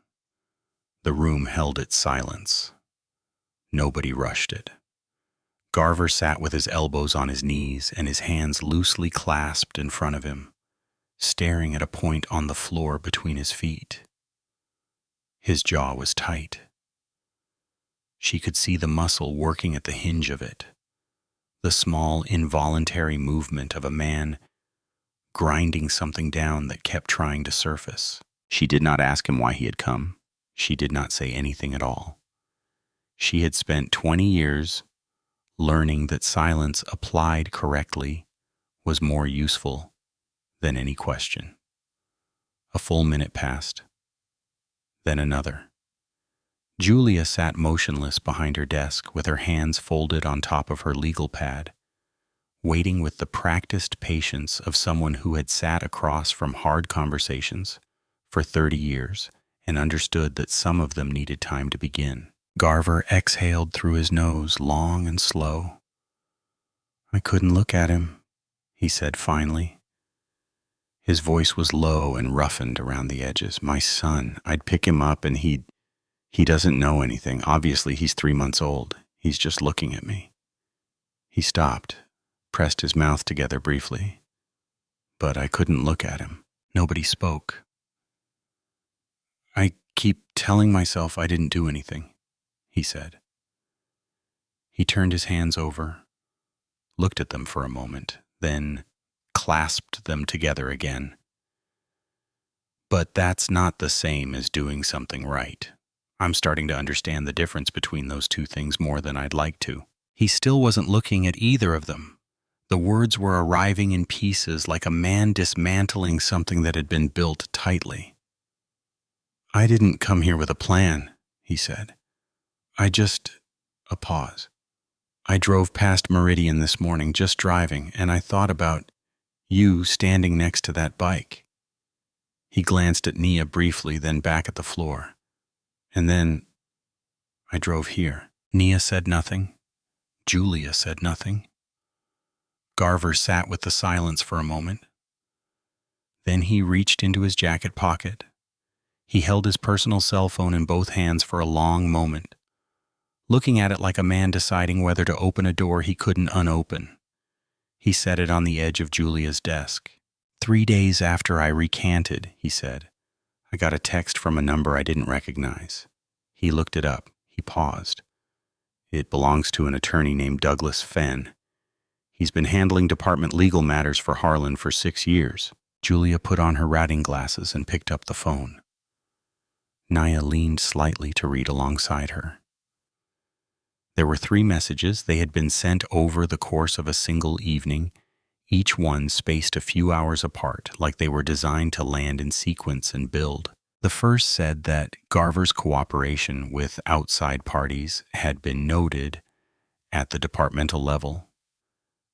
The room held its silence. Nobody rushed it. Garver sat with his elbows on his knees and his hands loosely clasped in front of him, staring at a point on the floor between his feet. His jaw was tight. She could see the muscle working at the hinge of it, the small, involuntary movement of a man grinding something down that kept trying to surface. She did not ask him why he had come. She did not say anything at all. She had spent 20 years learning that silence applied correctly was more useful than any question. A full minute passed, then another. Julia sat motionless behind her desk with her hands folded on top of her legal pad, waiting with the practiced patience of someone who had sat across from hard conversations for 30 years and understood that some of them needed time to begin. Garver exhaled through his nose, long and slow. "I couldn't look at him," he said finally. His voice was low and roughened around the edges. "My son, I'd pick him up and he doesn't know anything. Obviously, he's 3 months old. He's just looking at me." He stopped, pressed his mouth together briefly. "But I couldn't look at him." Nobody spoke. "I keep telling myself I didn't do anything," he said. He turned his hands over, looked at them for a moment, then clasped them together again. "But that's not the same as doing something right. I'm starting to understand the difference between those two things more than I'd like to." He still wasn't looking at either of them. The words were arriving in pieces like a man dismantling something that had been built tightly. "I didn't come here with a plan," he said. A pause. "I drove past Meridian this morning, just driving, and I thought about you standing next to that bike." He glanced at Nia briefly, then back at the floor. "And then I drove here." Nia said nothing. Julia said nothing. Garver sat with the silence for a moment. Then he reached into his jacket pocket. He held his personal cell phone in both hands for a long moment, looking at it like a man deciding whether to open a door he couldn't unopen. He set it on the edge of Julia's desk. 3 days after I recanted," he said, "I got a text from a number I didn't recognize." He looked it up. He paused. "It belongs to an attorney named Douglas Fenn. He's been handling department legal matters for Harlan for 6 years." Julia put on her routing glasses and picked up the phone. Nia leaned slightly to read alongside her. There were 3 messages. They had been sent over the course of a single evening, each one spaced a few hours apart, like they were designed to land in sequence and build. The first said that Garver's cooperation with outside parties had been noted at the departmental level,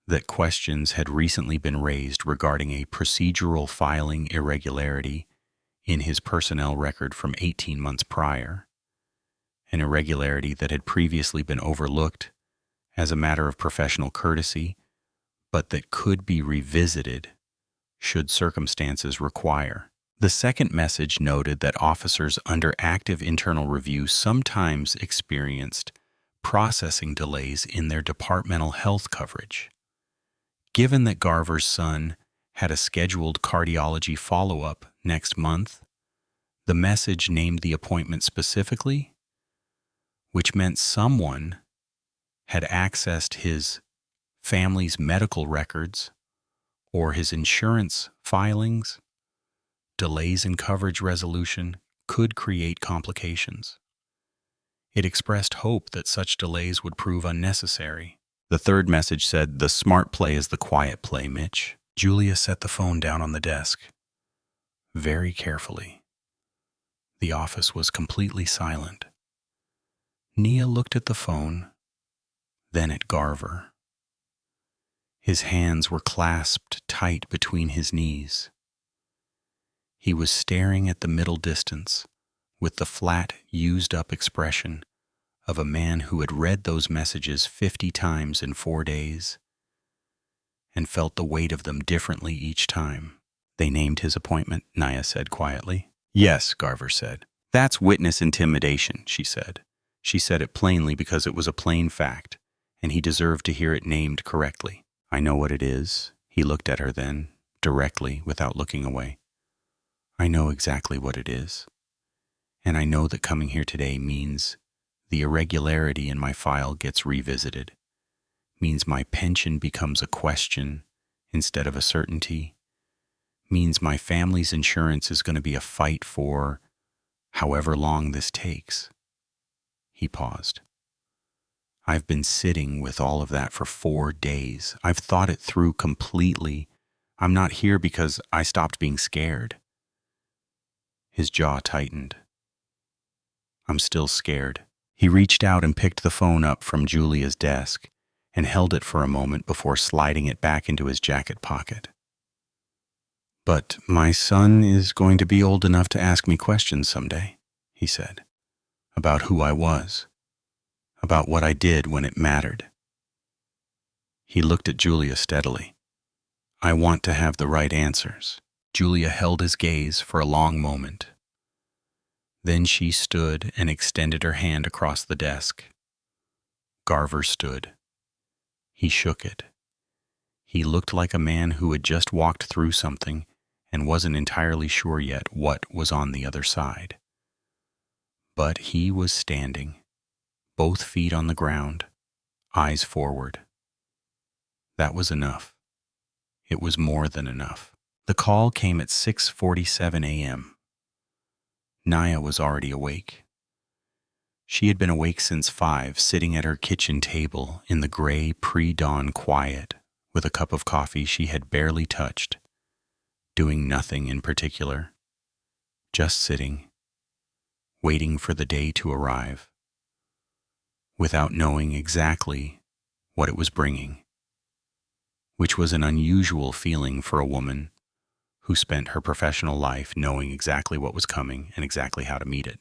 that questions had recently been raised regarding a procedural filing irregularity in his personnel record from 18 months prior, an irregularity that had previously been overlooked as a matter of professional courtesy, but that could be revisited should circumstances require. The second message noted that officers under active internal review sometimes experienced processing delays in their departmental health coverage. Given that Garver's son had a scheduled cardiology follow-up next month, the message named the appointment specifically, which meant someone had accessed his family's medical records or his insurance filings. Delays in coverage resolution could create complications. It expressed hope that such delays would prove unnecessary. The third message said, "The smart play is the quiet play, Mitch." Julia set the phone down on the desk. Very carefully. The office was completely silent. Nia looked at the phone, then at Garver. His hands were clasped tight between his knees. He was staring at the middle distance with the flat, used-up expression of a man who had read those messages 50 times in 4 days and felt the weight of them differently each time. "They named his appointment," Nia said quietly. "Yes," Garver said. "That's witness intimidation," she said. She said it plainly because it was a plain fact, and he deserved to hear it named correctly. "I know what it is." He looked at her then, directly, without looking away. "I know exactly what it is. And I know that coming here today means The irregularity in my file gets revisited. Means my pension becomes a question instead of a certainty. Means my family's insurance is going to be a fight for however long this takes. He paused. I've been sitting with all of that for 4 days. I've thought it through completely. I'm not here because I stopped being scared. His jaw tightened. I'm still scared. He reached out and picked the phone up from Julia's desk and held it for a moment before sliding it back into his jacket pocket. But my son is going to be old enough to ask me questions someday, he said, about who I was, about what I did when it mattered. He looked at Julia steadily. I want to have the right answers. Julia held his gaze for a long moment. Then she stood and extended her hand across the desk. Garver stood. He shook it. He looked like a man who had just walked through something and wasn't entirely sure yet what was on the other side. But he was standing, both feet on the ground, eyes forward. That was enough. It was more than enough. The call came at 6:47 a.m. Nia was already awake. She had been awake since 5, sitting at her kitchen table in the gray pre-dawn quiet with a cup of coffee she had barely touched, doing nothing in particular, just sitting, waiting for the day to arrive, without knowing exactly what it was bringing, which was an unusual feeling for a woman who spent her professional life knowing exactly what was coming and exactly how to meet it.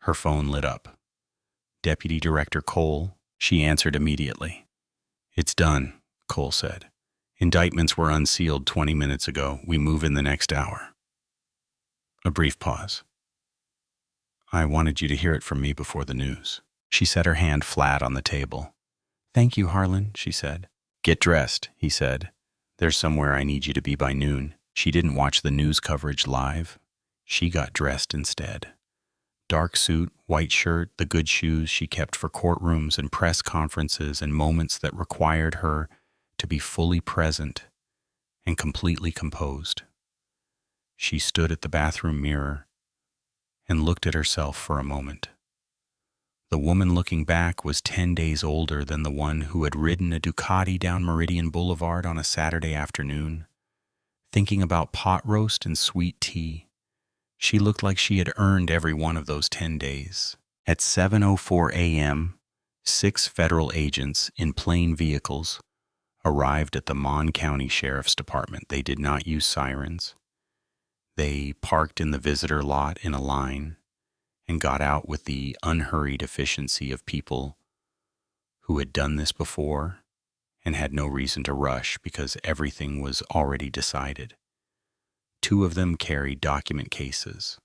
Her phone lit up. Deputy Director Cole, she answered immediately. It's done, Cole said. Indictments were unsealed 20 minutes ago. We move in the next hour. A brief pause. I wanted you to hear it from me before the news. She set her hand flat on the table. Thank you, Harlan, she said. Get dressed, he said. There's somewhere I need you to be by noon. She didn't watch the news coverage live. She got dressed instead. Dark suit, white shirt, the good shoes she kept for courtrooms and press conferences and moments that required her to be fully present and completely composed. She stood at the bathroom mirror and looked at herself for a moment. The woman looking back was 10 days older than the one who had ridden a Ducati down Meridian Boulevard on a Saturday afternoon, thinking about pot roast and sweet tea. She looked like she had earned every one of those 10 days. At 7:04 a.m., 6 federal agents in plain vehicles arrived at the Mon County Sheriff's Department. They did not use sirens. They parked in the visitor lot in a line and got out with the unhurried efficiency of people who had done this before and had no reason to rush because everything was already decided. 2 of them carried document cases.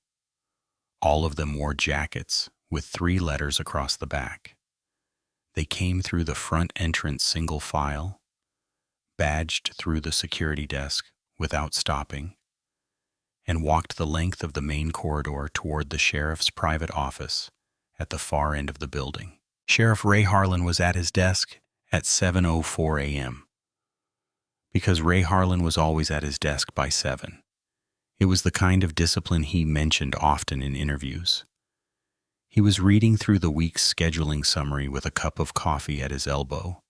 All of them wore jackets with 3 letters across the back. They came through the front entrance single file, badged through the security desk without stopping, and walked the length of the main corridor toward the sheriff's private office at the far end of the building. Sheriff Ray Harlan was at his desk at 7:04 a.m. because Ray Harlan was always at his desk by 7. It was the kind of discipline he mentioned often in interviews. He was reading through the week's scheduling summary with a cup of coffee at his elbow,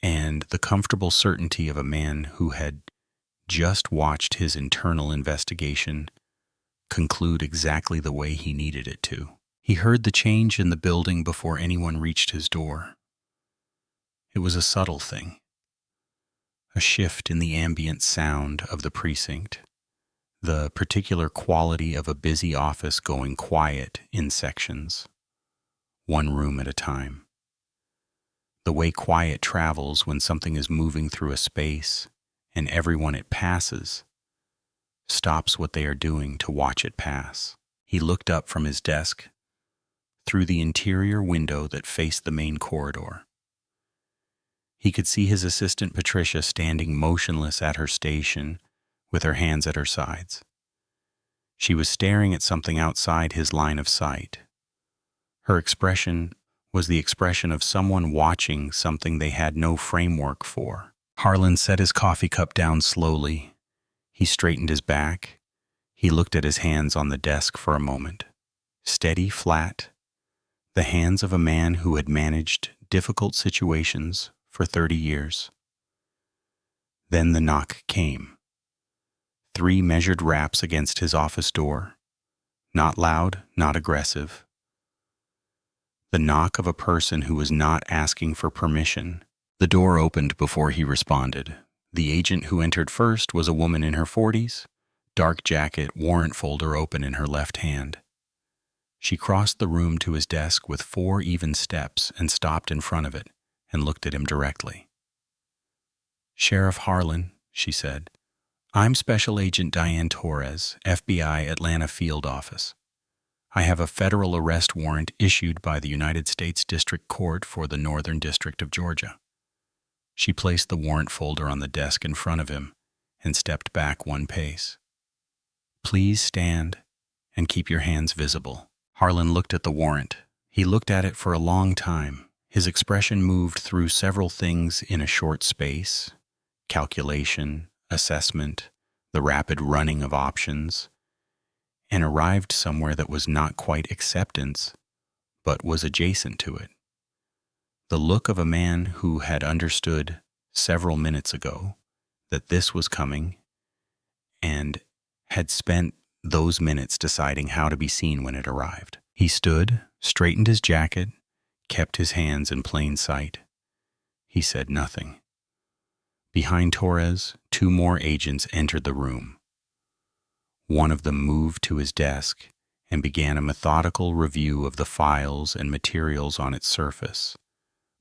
and the comfortable certainty of a man who had just watched his internal investigation conclude exactly the way he needed it to. He heard the change in the building before anyone reached his door. It was a subtle thing, a shift in the ambient sound of the precinct, the particular quality of a busy office going quiet in sections, one room at a time. The way quiet travels when something is moving through a space and everyone it passes stops what they are doing to watch it pass. He looked up from his desk through the interior window that faced the main corridor. He could see his assistant Patricia standing motionless at her station with her hands at her sides. She was staring at something outside his line of sight, Her expression was the expression of someone watching something they had no framework for. Harlan set his coffee cup down slowly. He straightened his back. He looked at his hands on the desk for a moment. Steady, flat, the hands of a man who had managed difficult situations for 30 years. Then the knock came. 3 measured raps against his office door. Not loud, not aggressive. The knock of a person who was not asking for permission. The door opened before he responded. The agent who entered first was a woman in her 40s, dark jacket, warrant folder open in her left hand. She crossed the room to his desk with 4 even steps and stopped in front of it and looked at him directly. "Sheriff Harlan," she said, "I'm Special Agent Diane Torres, FBI Atlanta Field Office. I have a federal arrest warrant issued by the United States District Court for the Northern District of Georgia." She placed the warrant folder on the desk in front of him and stepped back 1 pace. "Please stand and keep your hands visible." Harlan looked at the warrant. He looked at it for a long time. His expression moved through several things in a short space: calculation, assessment, the rapid running of options, and arrived somewhere that was not quite acceptance, but was adjacent to it. The look of a man who had understood several minutes ago that this was coming and had spent those minutes deciding how to be seen when it arrived. He stood, straightened his jacket, kept his hands in plain sight. He said nothing. Behind Torres, 2 more agents entered the room. One of them moved to his desk and began a methodical review of the files and materials on its surface,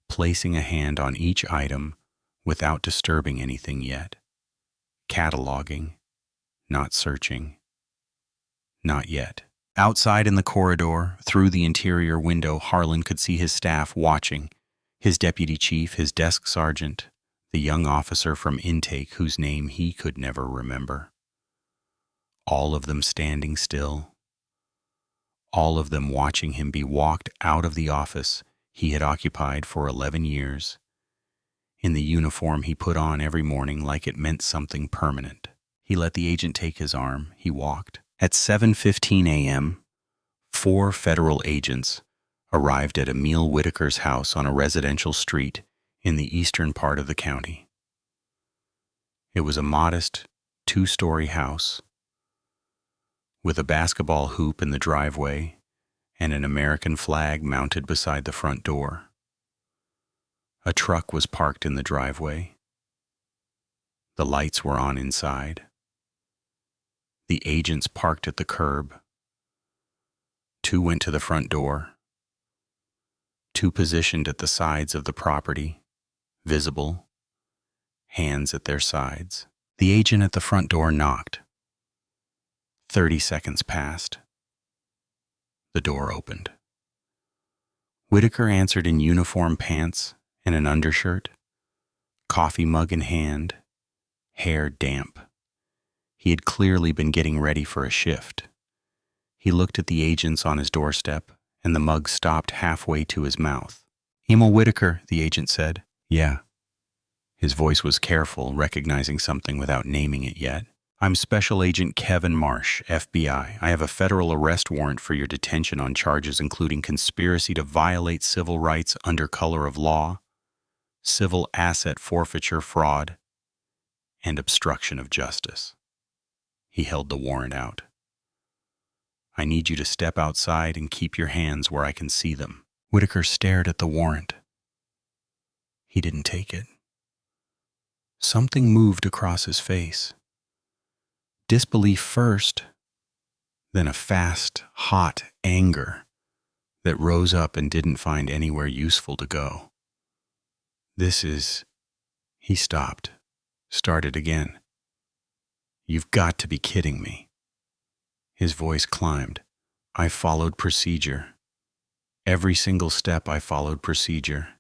placing a hand on each item without disturbing anything yet. Cataloging, not searching. Not yet. Outside in the corridor, through the interior window, Harlan could see his staff watching, his deputy chief, his desk sergeant, the young officer from intake whose name he could never remember. All of them standing still. All of them watching him be walked out of the office he had occupied for 11 years, in the uniform he put on every morning like it meant something permanent. He let the agent take his arm. He walked. At 7:15 a.m., 4 federal agents arrived at Emil Whitaker's house on a residential street in the eastern part of the county. It was a modest 2-story house with a basketball hoop in the driveway and an American flag mounted beside the front door. A truck was parked in the driveway. The lights were on inside. The agents parked at the curb. 2 went to the front door. 2 positioned at the sides of the property, visible, hands at their sides. The agent at the front door knocked. 30 seconds passed. The door opened. Whitaker answered in uniform pants and an undershirt, coffee mug in hand, hair damp. He had clearly been getting ready for a shift. He looked at the agents on his doorstep, and the mug stopped halfway to his mouth. "Emil Whitaker," the agent said. "Yeah." His voice was careful, recognizing something without naming it yet. "I'm Special Agent Kevin Marsh, FBI. I have a federal arrest warrant for your detention on charges including conspiracy to violate civil rights under color of law, civil asset forfeiture fraud, and obstruction of justice." He held the warrant out. "I need you to step outside and keep your hands where I can see them." Whitaker stared at the warrant. He didn't take it. Something moved across his face. Disbelief first, then a fast, hot anger that rose up and didn't find anywhere useful to go. He stopped, started again. "You've got to be kidding me." His voice climbed. "I followed procedure. Every single step I followed procedure.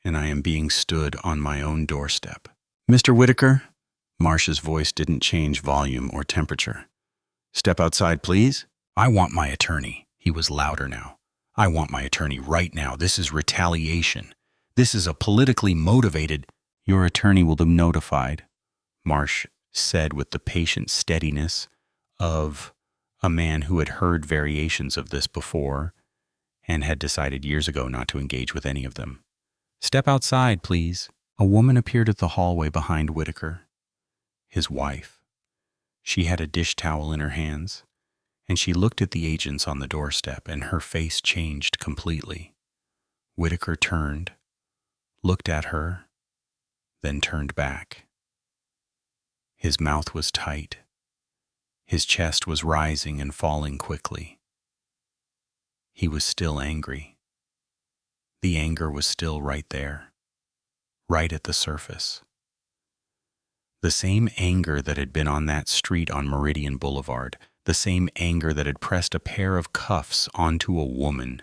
And I am being stood on my own doorstep." "Mr. Whitaker?" Marsh's voice didn't change volume or temperature. "Step outside, please." "I want my attorney." He was louder now. I want my attorney right now. This is retaliation. This is a politically motivated—" "Your attorney will be notified," Marsh said with the patient steadiness of a man who had heard variations of this before and had decided years ago not to engage with any of them. "Step outside, please." A woman appeared at the hallway behind Whitaker, his wife. She had a dish towel in her hands, and she looked at the agents on the doorstep, and her face changed completely. Whitaker turned, looked at her, then turned back. His mouth was tight. His chest was rising and falling quickly. He was still angry. The anger was still right there, right at the surface. The same anger that had been on that street on Meridian Boulevard, the same anger that had pressed a pair of cuffs onto a woman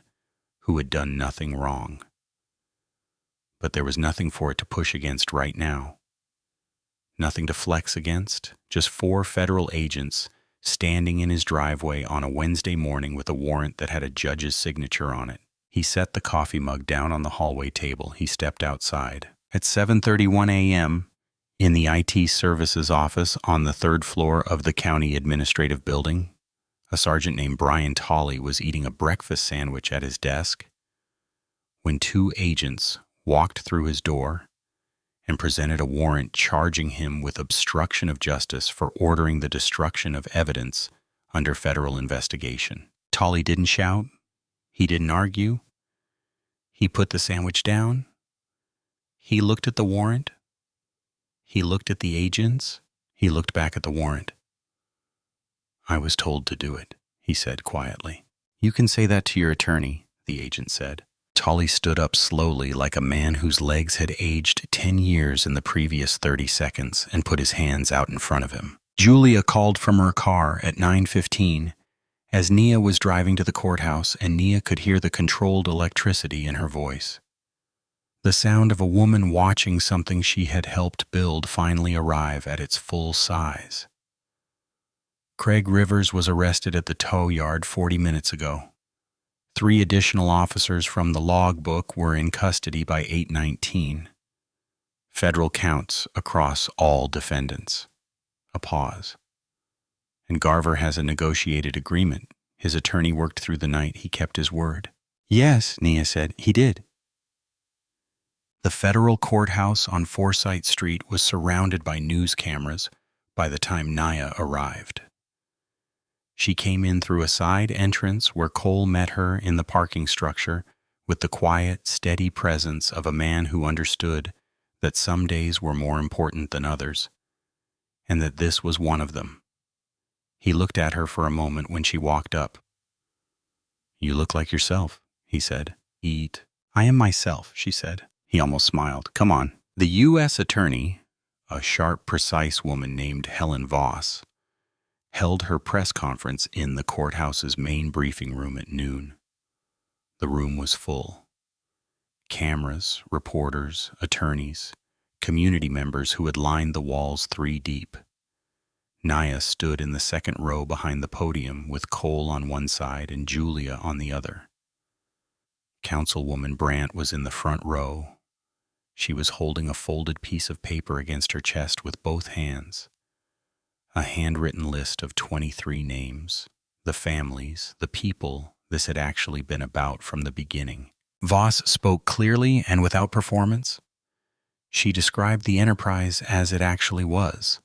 who had done nothing wrong. But there was nothing for it to push against right now. Nothing to flex against, just 4 federal agents standing in his driveway on a Wednesday morning with a warrant that had a judge's signature on it. He set the coffee mug down on the hallway table. He stepped outside. At 7:31 a.m., in the IT services office on the 3rd floor of the county administrative building, a sergeant named Brian Tolley was eating a breakfast sandwich at his desk when 2 agents walked through his door and presented a warrant charging him with obstruction of justice for ordering the destruction of evidence under federal investigation. Tolley didn't shout. He didn't argue. He put the sandwich down. He looked at the warrant. He looked at the agents. He looked back at the warrant. "I was told to do it," he said quietly. "You can say that to your attorney," the agent said. Tolley stood up slowly like a man whose legs had aged 10 years in the previous 30 seconds and put his hands out in front of him. Julia called from her car at 9:15 as Nia was driving to the courthouse, and Nia could hear the controlled electricity in her voice. The sound of a woman watching something she had helped build finally arrive at its full size. Craig Rivers was arrested at the tow yard 40 minutes ago. 3 additional officers from the logbook were in custody by 8:19. Federal counts across all defendants. A pause. "And Garver has a negotiated agreement. His attorney worked through the night. He kept his word." "Yes," Nia said, "he did." The federal courthouse on Forsyth Street was surrounded by news cameras by the time Nia arrived. She came in through a side entrance where Cole met her in the parking structure with the quiet, steady presence of a man who understood that some days were more important than others, and that this was one of them. He looked at her for a moment when she walked up. "You look like yourself," he said. "Eat." "I am myself," she said. He almost smiled. "Come on." The U.S. attorney, a sharp, precise woman named Helen Voss, held her press conference in the courthouse's main briefing room at noon. The room was full. Cameras, reporters, attorneys, community members who had lined the walls 3 deep. Nia stood in the 2nd row behind the podium with Cole on one side and Julia on the other. Councilwoman Brandt was in the front row. She was holding a folded piece of paper against her chest with both hands. A handwritten list of 23 names, the families, the people this had actually been about from the beginning. Voss spoke clearly and without performance. She described the enterprise as it actually was.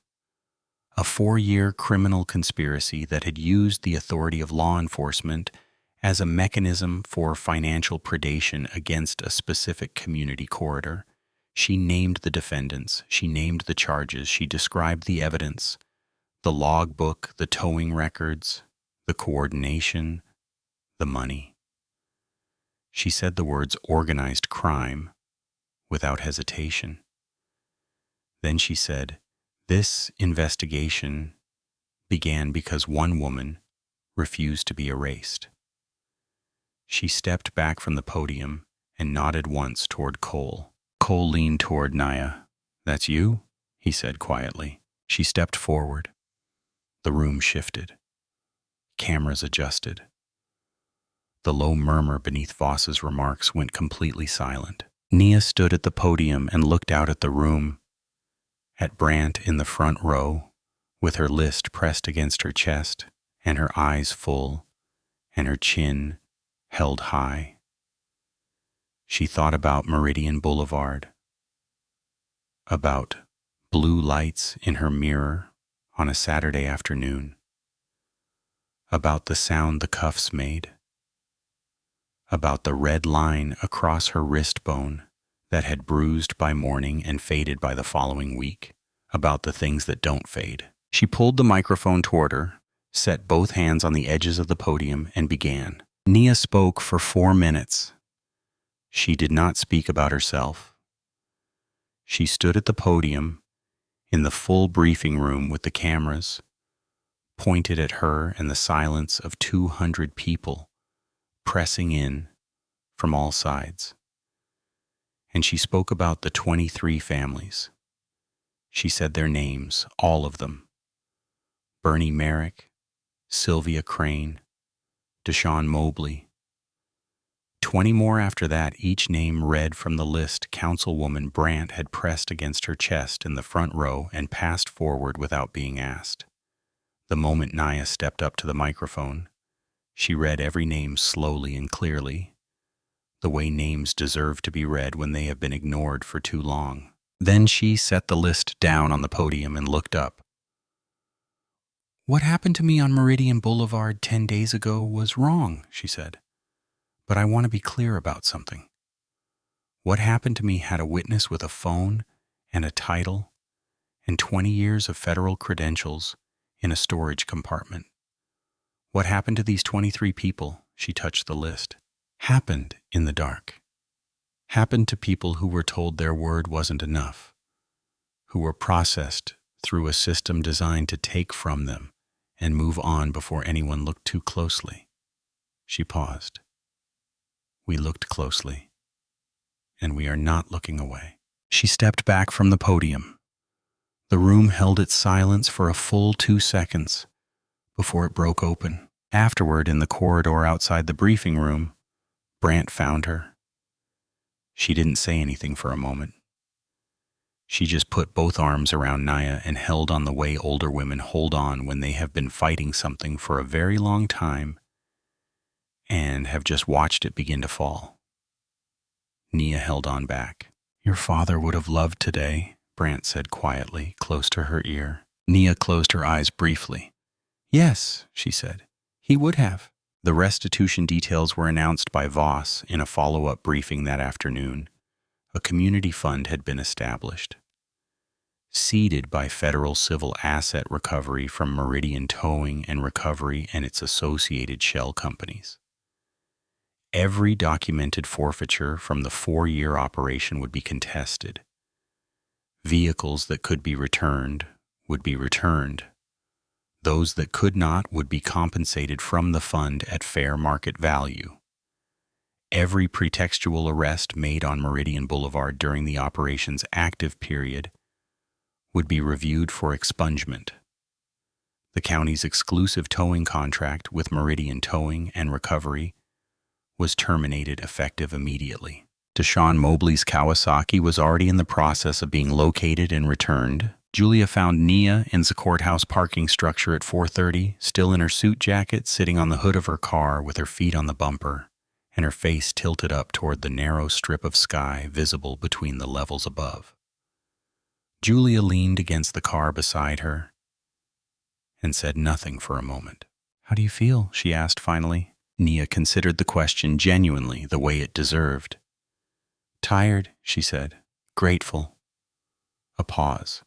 A 4-year criminal conspiracy that had used the authority of law enforcement as a mechanism for financial predation against a specific community corridor. She named the defendants, she named the charges, she described the evidence, the logbook, the towing records, the coordination, the money. She said the words organized crime without hesitation. Then she said, "This investigation began because one woman refused to be erased." She stepped back from the podium and nodded once toward Cole. Cole leaned toward Nia. "That's you?" he said quietly. She stepped forward. The room shifted. Cameras adjusted. The low murmur beneath Voss's remarks went completely silent. Nia stood at the podium and looked out at the room, at Brandt in the front row, with her list pressed against her chest, and her eyes full, and her chin held high. She thought about Meridian Boulevard, about blue lights in her mirror on a Saturday afternoon, about the sound the cuffs made, about the red line across her wrist bone that had bruised by morning and faded by the following week, about the things that don't fade. She pulled the microphone toward her, set both hands on the edges of the podium, and began. Nia spoke for 4 minutes. She did not speak about herself. She stood at the podium in the full briefing room with the cameras pointed at her and the silence of 200 people pressing in from all sides. And she spoke about the 23 families. She said their names, all of them. Bernie Merrick, Sylvia Crane, Deshaun Mobley. 20 more after that, each name read from the list Councilwoman Brandt had pressed against her chest in the front row and passed forward without being asked. The moment Nia stepped up to the microphone, she read every name slowly and clearly, the way names deserve to be read when they have been ignored for too long. Then she set the list down on the podium and looked up. "What happened to me on Meridian Boulevard 10 days ago was wrong," she said. "But I want to be clear about something. What happened to me had a witness with a phone and a title and 20 years of federal credentials in a storage compartment. What happened to these 23 people," she touched the list, "happened in the dark. Happened to people who were told their word wasn't enough, who were processed through a system designed to take from them and move on before anyone looked too closely." She paused. "We looked closely, and we are not looking away." She stepped back from the podium. The room held its silence for a full 2 seconds before it broke open. Afterward, in the corridor outside the briefing room, Brandt found her. She didn't say anything for a moment. She just put both arms around Nia and held on the way older women hold on when they have been fighting something for a very long time and have just watched it begin to fall. Nia held on back. "Your father would have loved today," Brandt said quietly, close to her ear. Nia closed her eyes briefly. "Yes," she said, "he would have." The restitution details were announced by Voss in a follow-up briefing that afternoon. A community fund had been established, seeded by federal civil asset recovery from Meridian Towing and Recovery and its associated shell companies. Every documented forfeiture from the 4-year operation would be contested. Vehicles that could be returned would be returned. Those that could not would be compensated from the fund at fair market value. Every pretextual arrest made on Meridian Boulevard during the operation's active period would be reviewed for expungement. The county's exclusive towing contract with Meridian Towing and Recovery was terminated effective immediately. Deshaun Mobley's Kawasaki was already in the process of being located and returned. Julia found Nia in the courthouse parking structure at 4:30, still in her suit jacket, sitting on the hood of her car with her feet on the bumper and her face tilted up toward the narrow strip of sky visible between the levels above. Julia leaned against the car beside her and said nothing for a moment. "How do you feel?" she asked finally. Nia considered the question genuinely, the way it deserved. "Tired," she said. "Grateful." A pause.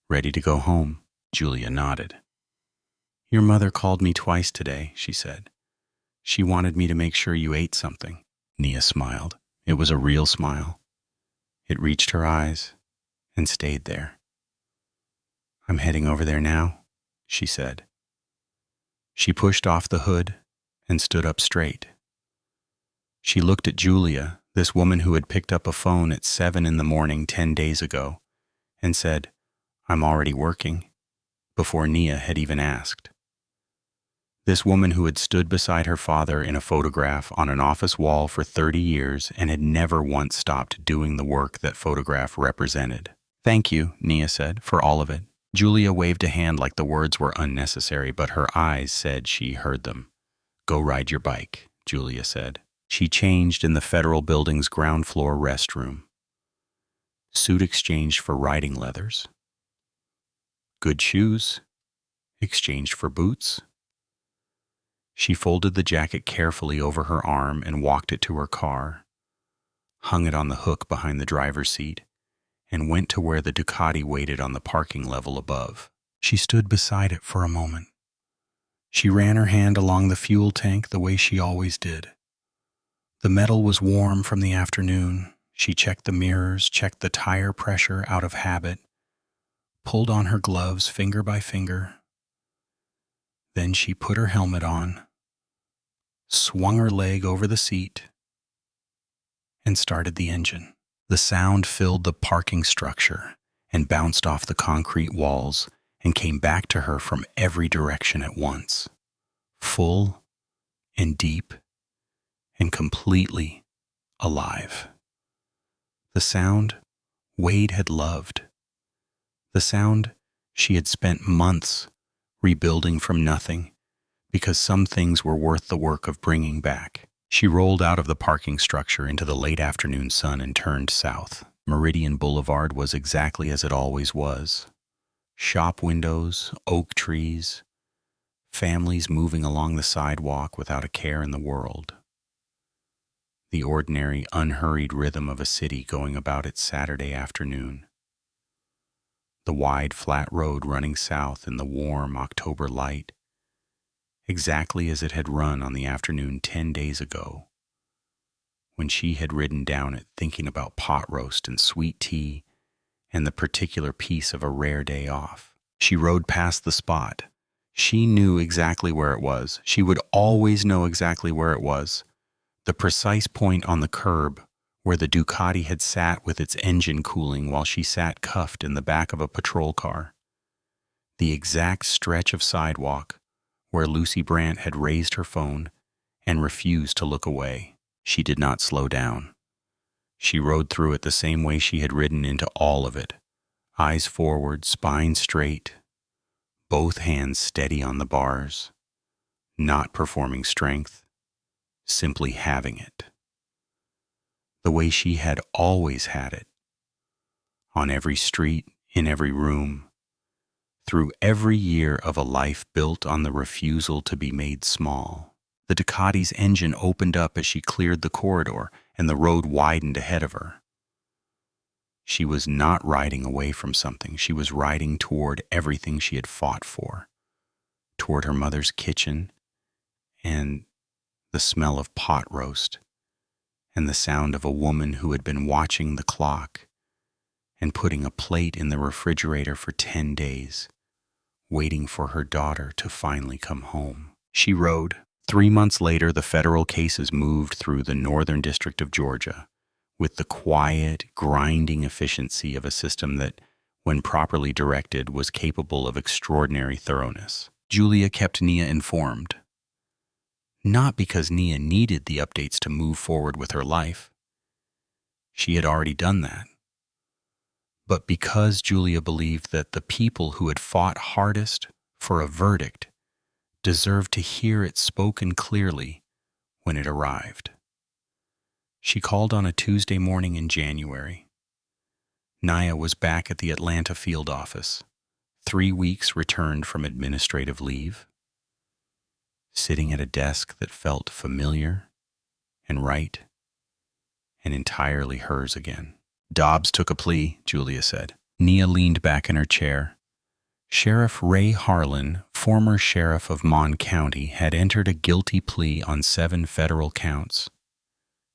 "Ready to go home?" Julia nodded. "Your mother called me twice today," she said. "She wanted me to make sure you ate something." Nia smiled. It was a real smile. It reached her eyes and stayed there. "I'm heading over there now," she said. She pushed off the hood and stood up straight. She looked at Julia, this woman who had picked up a phone at 7 in the morning 10 days ago, and said, "I'm already working," before Nia had even asked. This woman who had stood beside her father in a photograph on an office wall for 30 years and had never once stopped doing the work that photograph represented. "Thank you," Nia said, "for all of it." Julia waved a hand like the words were unnecessary, but her eyes said she heard them. "Go ride your bike," Julia said. She changed in the federal building's ground floor restroom. Suit exchanged for riding leathers. Good shoes exchanged for boots. She folded the jacket carefully over her arm and walked it to her car, hung it on the hook behind the driver's seat, and went to where the Ducati waited on the parking level above. She stood beside it for a moment. She ran her hand along the fuel tank the way she always did. The metal was warm from the afternoon. She checked the mirrors, checked the tire pressure out of habit, pulled on her gloves finger by finger. Then she put her helmet on, swung her leg over the seat, and started the engine. The sound filled the parking structure and bounced off the concrete walls and came back to her from every direction at once, full and deep and completely alive. The sound Wade had loved. The sound she had spent months rebuilding from nothing because some things were worth the work of bringing back. She rolled out of the parking structure into the late afternoon sun and turned south. Meridian Boulevard was exactly as it always was. Shop windows, oak trees, families moving along the sidewalk without a care in the world. The ordinary, unhurried rhythm of a city going about its Saturday afternoon. The wide, flat road running south in the warm October light, exactly as it had run on the afternoon 10 days ago, when she had ridden down it thinking about pot roast and sweet tea and the particular piece of a rare day off. She rode past the spot. She knew exactly where it was. She would always know exactly where it was. The precise point on the curb where the Ducati had sat with its engine cooling while she sat cuffed in the back of a patrol car. The exact stretch of sidewalk where Lucy Brandt had raised her phone and refused to look away. She did not slow down. She rode through it the same way she had ridden into all of it, eyes forward, spine straight, both hands steady on the bars, not performing strength, simply having it. The way she had always had it, on every street, in every room, through every year of a life built on the refusal to be made small. The Ducati's engine opened up as she cleared the corridor, and the road widened ahead of her. She was not riding away from something. She was riding toward everything she had fought for, toward her mother's kitchen and the smell of pot roast and the sound of a woman who had been watching the clock and putting a plate in the refrigerator for 10 days, waiting for her daughter to finally come home. She rode. 3 months later, the federal cases moved through the Northern District of Georgia with the quiet, grinding efficiency of a system that, when properly directed, was capable of extraordinary thoroughness. Julia kept Nia informed. Not because Nia needed the updates to move forward with her life. She had already done that. But because Julia believed that the people who had fought hardest for a verdict deserved to hear it spoken clearly when it arrived. She called on a Tuesday morning in January. Nia was back at the Atlanta field office, 3 weeks returned from administrative leave, sitting at a desk that felt familiar and right and entirely hers again. Dobbs took a plea, Julia said. Nia leaned back in her chair. Sheriff Ray Harlan, former sheriff of Mon County, had entered a guilty plea on 7 federal counts: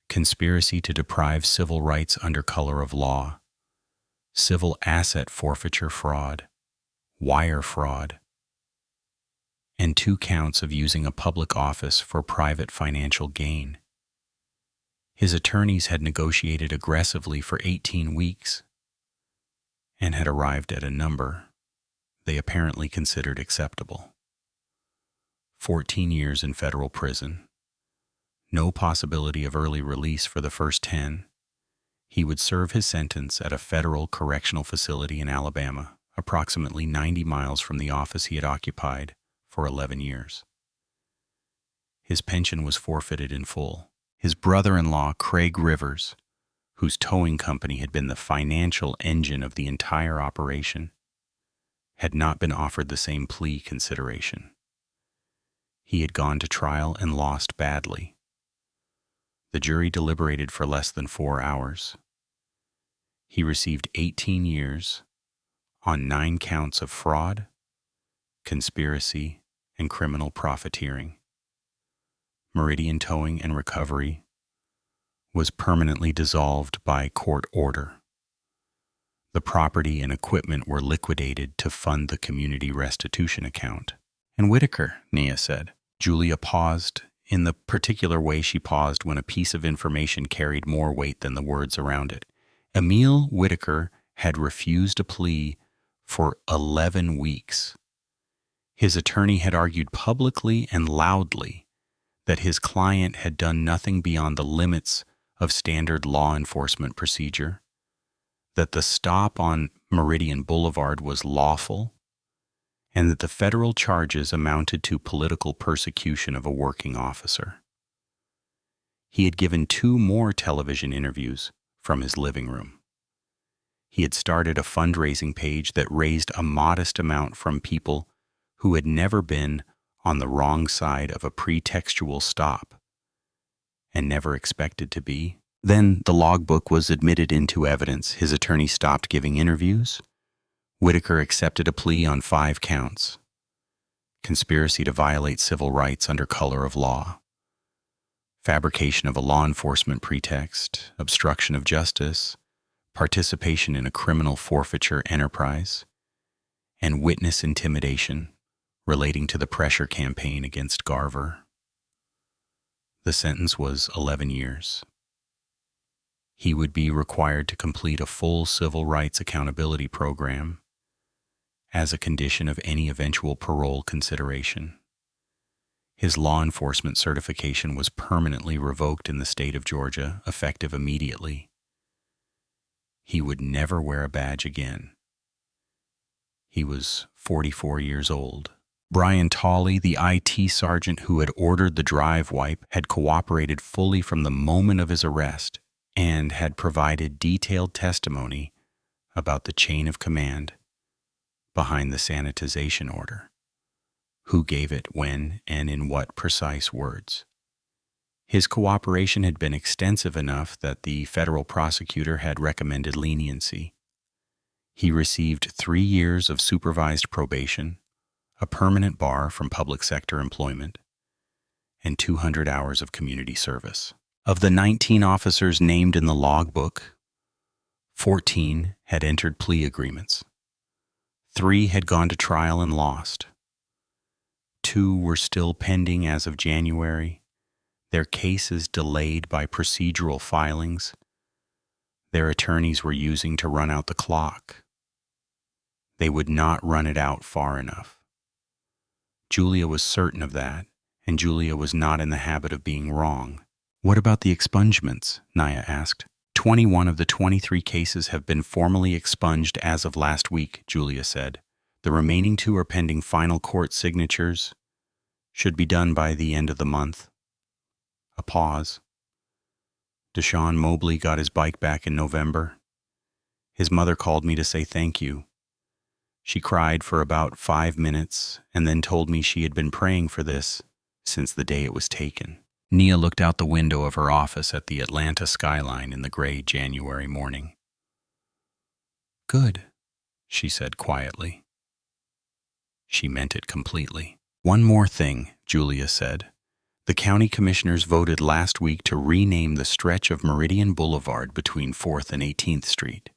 conspiracy to deprive civil rights under color of law, civil asset forfeiture fraud, wire fraud, and 2 counts of using a public office for private financial gain. His attorneys had negotiated aggressively for 18 weeks and had arrived at a number they apparently considered acceptable. 14 years in federal prison. No possibility of early release for the first 10. He would serve his sentence at a federal correctional facility in Alabama, approximately 90 miles from the office he had occupied for 11 years. His pension was forfeited in full. His brother-in-law, Craig Rivers, whose towing company had been the financial engine of the entire operation, had not been offered the same plea consideration. He had gone to trial and lost badly. The jury deliberated for less than 4 hours. He received 18 years on 9 counts of fraud, conspiracy, and criminal profiteering. Meridian Towing and Recovery was permanently dissolved by court order. The property and equipment were liquidated to fund the community restitution account. And Whitaker, Nia said. Julia paused in the particular way she paused when a piece of information carried more weight than the words around it. Emil Whitaker had refused a plea for 11 weeks. His attorney had argued publicly and loudly that his client had done nothing beyond the limits of standard law enforcement procedure, that the stop on Meridian Boulevard was lawful, and that the federal charges amounted to political persecution of a working officer. He had given 2 more television interviews from his living room. He had started a fundraising page that raised a modest amount from people who had never been on the wrong side of a pretextual stop and never expected to be. Then the logbook was admitted into evidence. His attorney stopped giving interviews. Whitaker accepted a plea on 5 counts: conspiracy to violate civil rights under color of law, fabrication of a law enforcement pretext, obstruction of justice, participation in a criminal forfeiture enterprise, and witness intimidation relating to the pressure campaign against Garver. The sentence was 11 years. He would be required to complete a full civil rights accountability program as a condition of any eventual parole consideration. His law enforcement certification was permanently revoked in the state of Georgia, effective immediately. He would never wear a badge again. He was 44 years old. Brian Tolley, the IT sergeant who had ordered the drive wipe, had cooperated fully from the moment of his arrest and had provided detailed testimony about the chain of command behind the sanitization order, who gave it, when, and in what precise words. His cooperation had been extensive enough that the federal prosecutor had recommended leniency. He received 3 years of supervised probation, a permanent bar from public sector employment, and 200 hours of community service. Of the 19 officers named in the logbook, 14 had entered plea agreements. 3 had gone to trial and lost. 2 were still pending as of January, their cases delayed by procedural filings their attorneys were using to run out the clock. They would not run it out far enough. Julia was certain of that, and Julia was not in the habit of being wrong. What about the expungements? Nia asked. 21 of the 23 cases have been formally expunged as of last week, Julia said. The remaining 2 are pending final court signatures. Should be done by the end of the month. A pause. Deshaun Mobley got his bike back in November. His mother called me to say thank you. She cried for about 5 minutes and then told me she had been praying for this since the day it was taken. Nia looked out the window of her office at the Atlanta skyline in the gray January morning. Good, she said quietly. She meant it completely. One more thing, Julia said. The county commissioners voted last week to rename the stretch of Meridian Boulevard between 4th and 18th Street.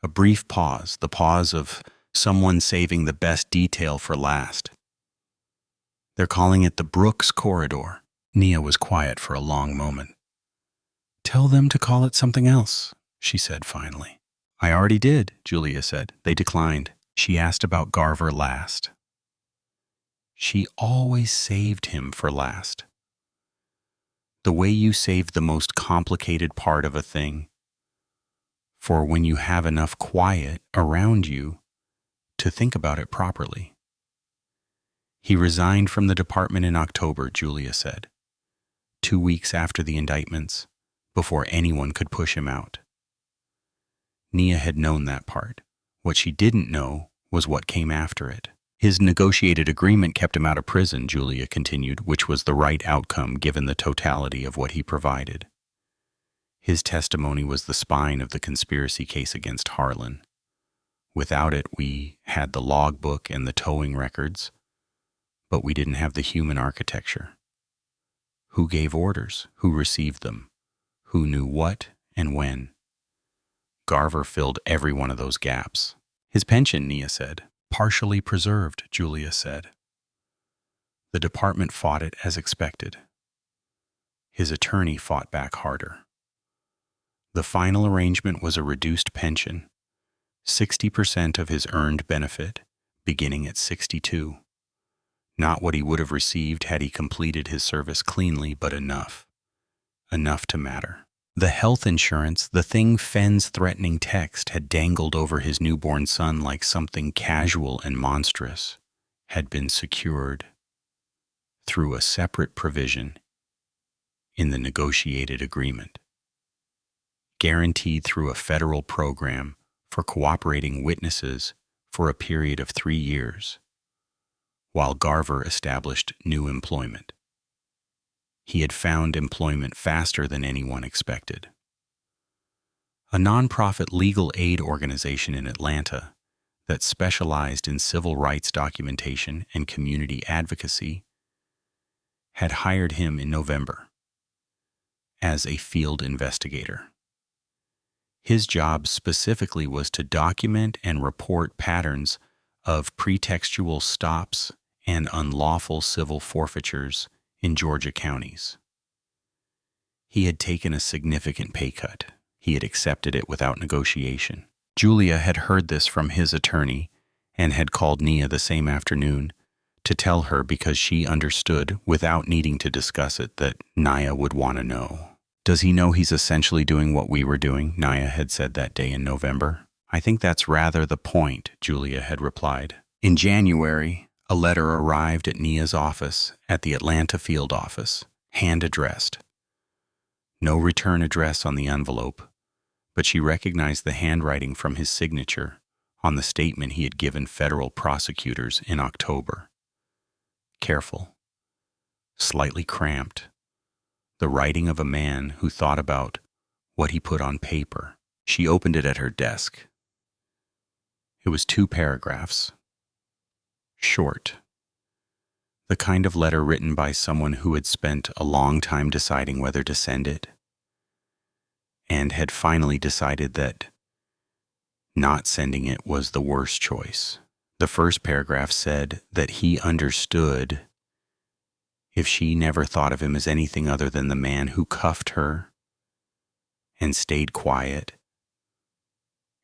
A brief pause, the pause of someone saving the best detail for last. They're calling it the Brooks Corridor. Nia was quiet for a long moment. Tell them to call it something else, she said finally. I already did, Julia said. They declined. She asked about Garver last. She always saved him for last. The way you save the most complicated part of a thing, for when you have enough quiet around you to think about it properly. He resigned from the department in October, Julia said, 2 weeks after the indictments, before anyone could push him out. Nia had known that part. What she didn't know was what came after it. His negotiated agreement kept him out of prison, Julia continued, which was the right outcome given the totality of what he provided. His testimony was the spine of the conspiracy case against Harlan. Without it, we had the logbook and the towing records, but we didn't have the human architecture. Who gave orders? Who received them? Who knew what and when? Garver filled every one of those gaps. His pension, Nia said. Partially preserved, Julia said. The department fought it as expected. His attorney fought back harder. The final arrangement was a reduced pension, 60% of his earned benefit, beginning at 62. Not what he would have received had he completed his service cleanly, but enough. Enough to matter. The health insurance, the thing Fenn's threatening text had dangled over his newborn son like something casual and monstrous, had been secured through a separate provision in the negotiated agreement, guaranteed through a federal program for cooperating witnesses for a period of 3 years, while Garver established new employment. He had found employment faster than anyone expected. A nonprofit legal aid organization in Atlanta that specialized in civil rights documentation and community advocacy had hired him in November as a field investigator. His job specifically was to document and report patterns of pretextual stops and unlawful civil forfeitures in Georgia counties. He had taken a significant pay cut. He had accepted it without negotiation. Julia had heard this from his attorney and had called Nia the same afternoon to tell her because she understood, without needing to discuss it, that Nia would want to know. Does he know he's essentially doing what we were doing? Nia had said that day in November. I think that's rather the point, Julia had replied. In January, a letter arrived at Nia's office at the Atlanta field office, hand-addressed. No return address on the envelope, but she recognized the handwriting from his signature on the statement he had given federal prosecutors in October. Careful, slightly cramped, the writing of a man who thought about what he put on paper. She opened it at her desk. It was 2 paragraphs. Short. The kind of letter written by someone who had spent a long time deciding whether to send it, and had finally decided that not sending it was the worst choice. The first paragraph said that he understood if she never thought of him as anything other than the man who cuffed her and stayed quiet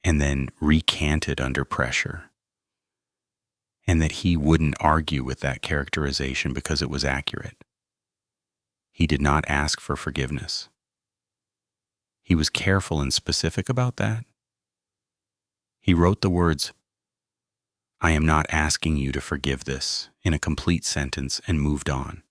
and then recanted under pressure, and that he wouldn't argue with that characterization because it was accurate. He did not ask for forgiveness. He was careful and specific about that. He wrote the words, "I am not asking you to forgive this," in a complete sentence and moved on,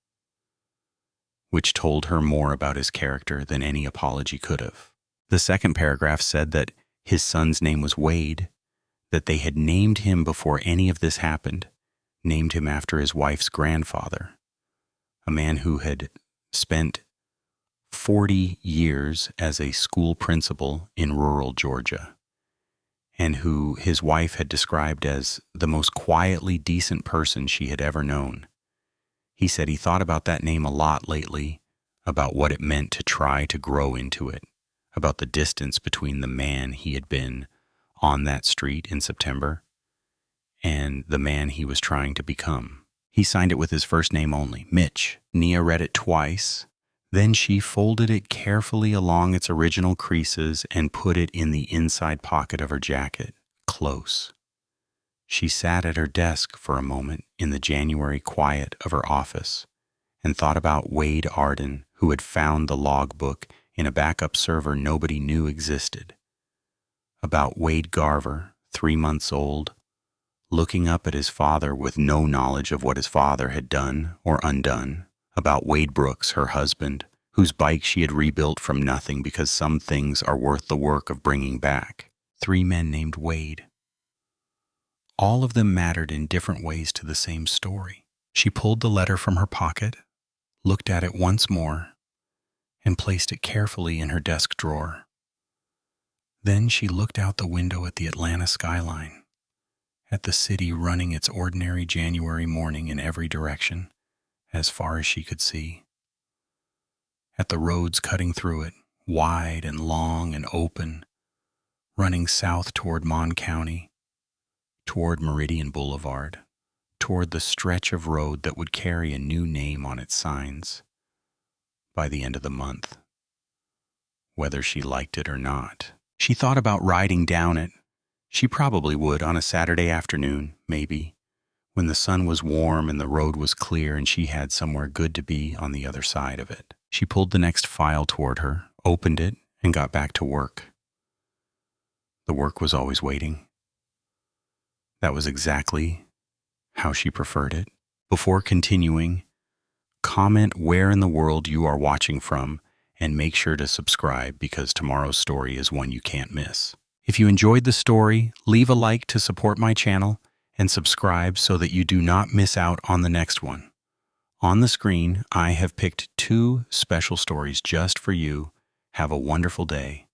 which told her more about his character than any apology could have. The second paragraph said that his son's name was Wade, that they had named him before any of this happened, named him after his wife's grandfather, a man who had spent 40 years as a school principal in rural Georgia, and who his wife had described as the most quietly decent person she had ever known. He said he thought about that name a lot lately, about what it meant to try to grow into it, about the distance between the man he had been on that street in September and the man he was trying to become. He signed it with his first name only, Mitch. Nia read it twice. Then she folded it carefully along its original creases and put it in the inside pocket of her jacket, close. She sat at her desk for a moment in the January quiet of her office and thought about Wade Arden, who had found the logbook in a backup server nobody knew existed. About Wade Garver, 3 months old, looking up at his father with no knowledge of what his father had done or undone. About Wade Brooks, her husband, whose bike she had rebuilt from nothing because some things are worth the work of bringing back. 3 men named Wade. All of them mattered in different ways to the same story. She pulled the letter from her pocket, looked at it once more, and placed it carefully in her desk drawer. Then she looked out the window at the Atlanta skyline, at the city running its ordinary January morning in every direction, as far as she could see, at the roads cutting through it, wide and long and open, running south toward Mon County, toward Meridian Boulevard, toward the stretch of road that would carry a new name on its signs by the end of the month, whether she liked it or not. She thought about riding down it. She probably would on a Saturday afternoon, maybe, when the sun was warm and the road was clear and she had somewhere good to be on the other side of it. She pulled the next file toward her, opened it, and got back to work. The work was always waiting. That was exactly how she preferred it. Before continuing, comment where in the world you are watching from and make sure to subscribe because tomorrow's story is one you can't miss. If you enjoyed the story, leave a like to support my channel and subscribe so that you do not miss out on the next one. On the screen, I have picked 2 special stories just for you. Have a wonderful day.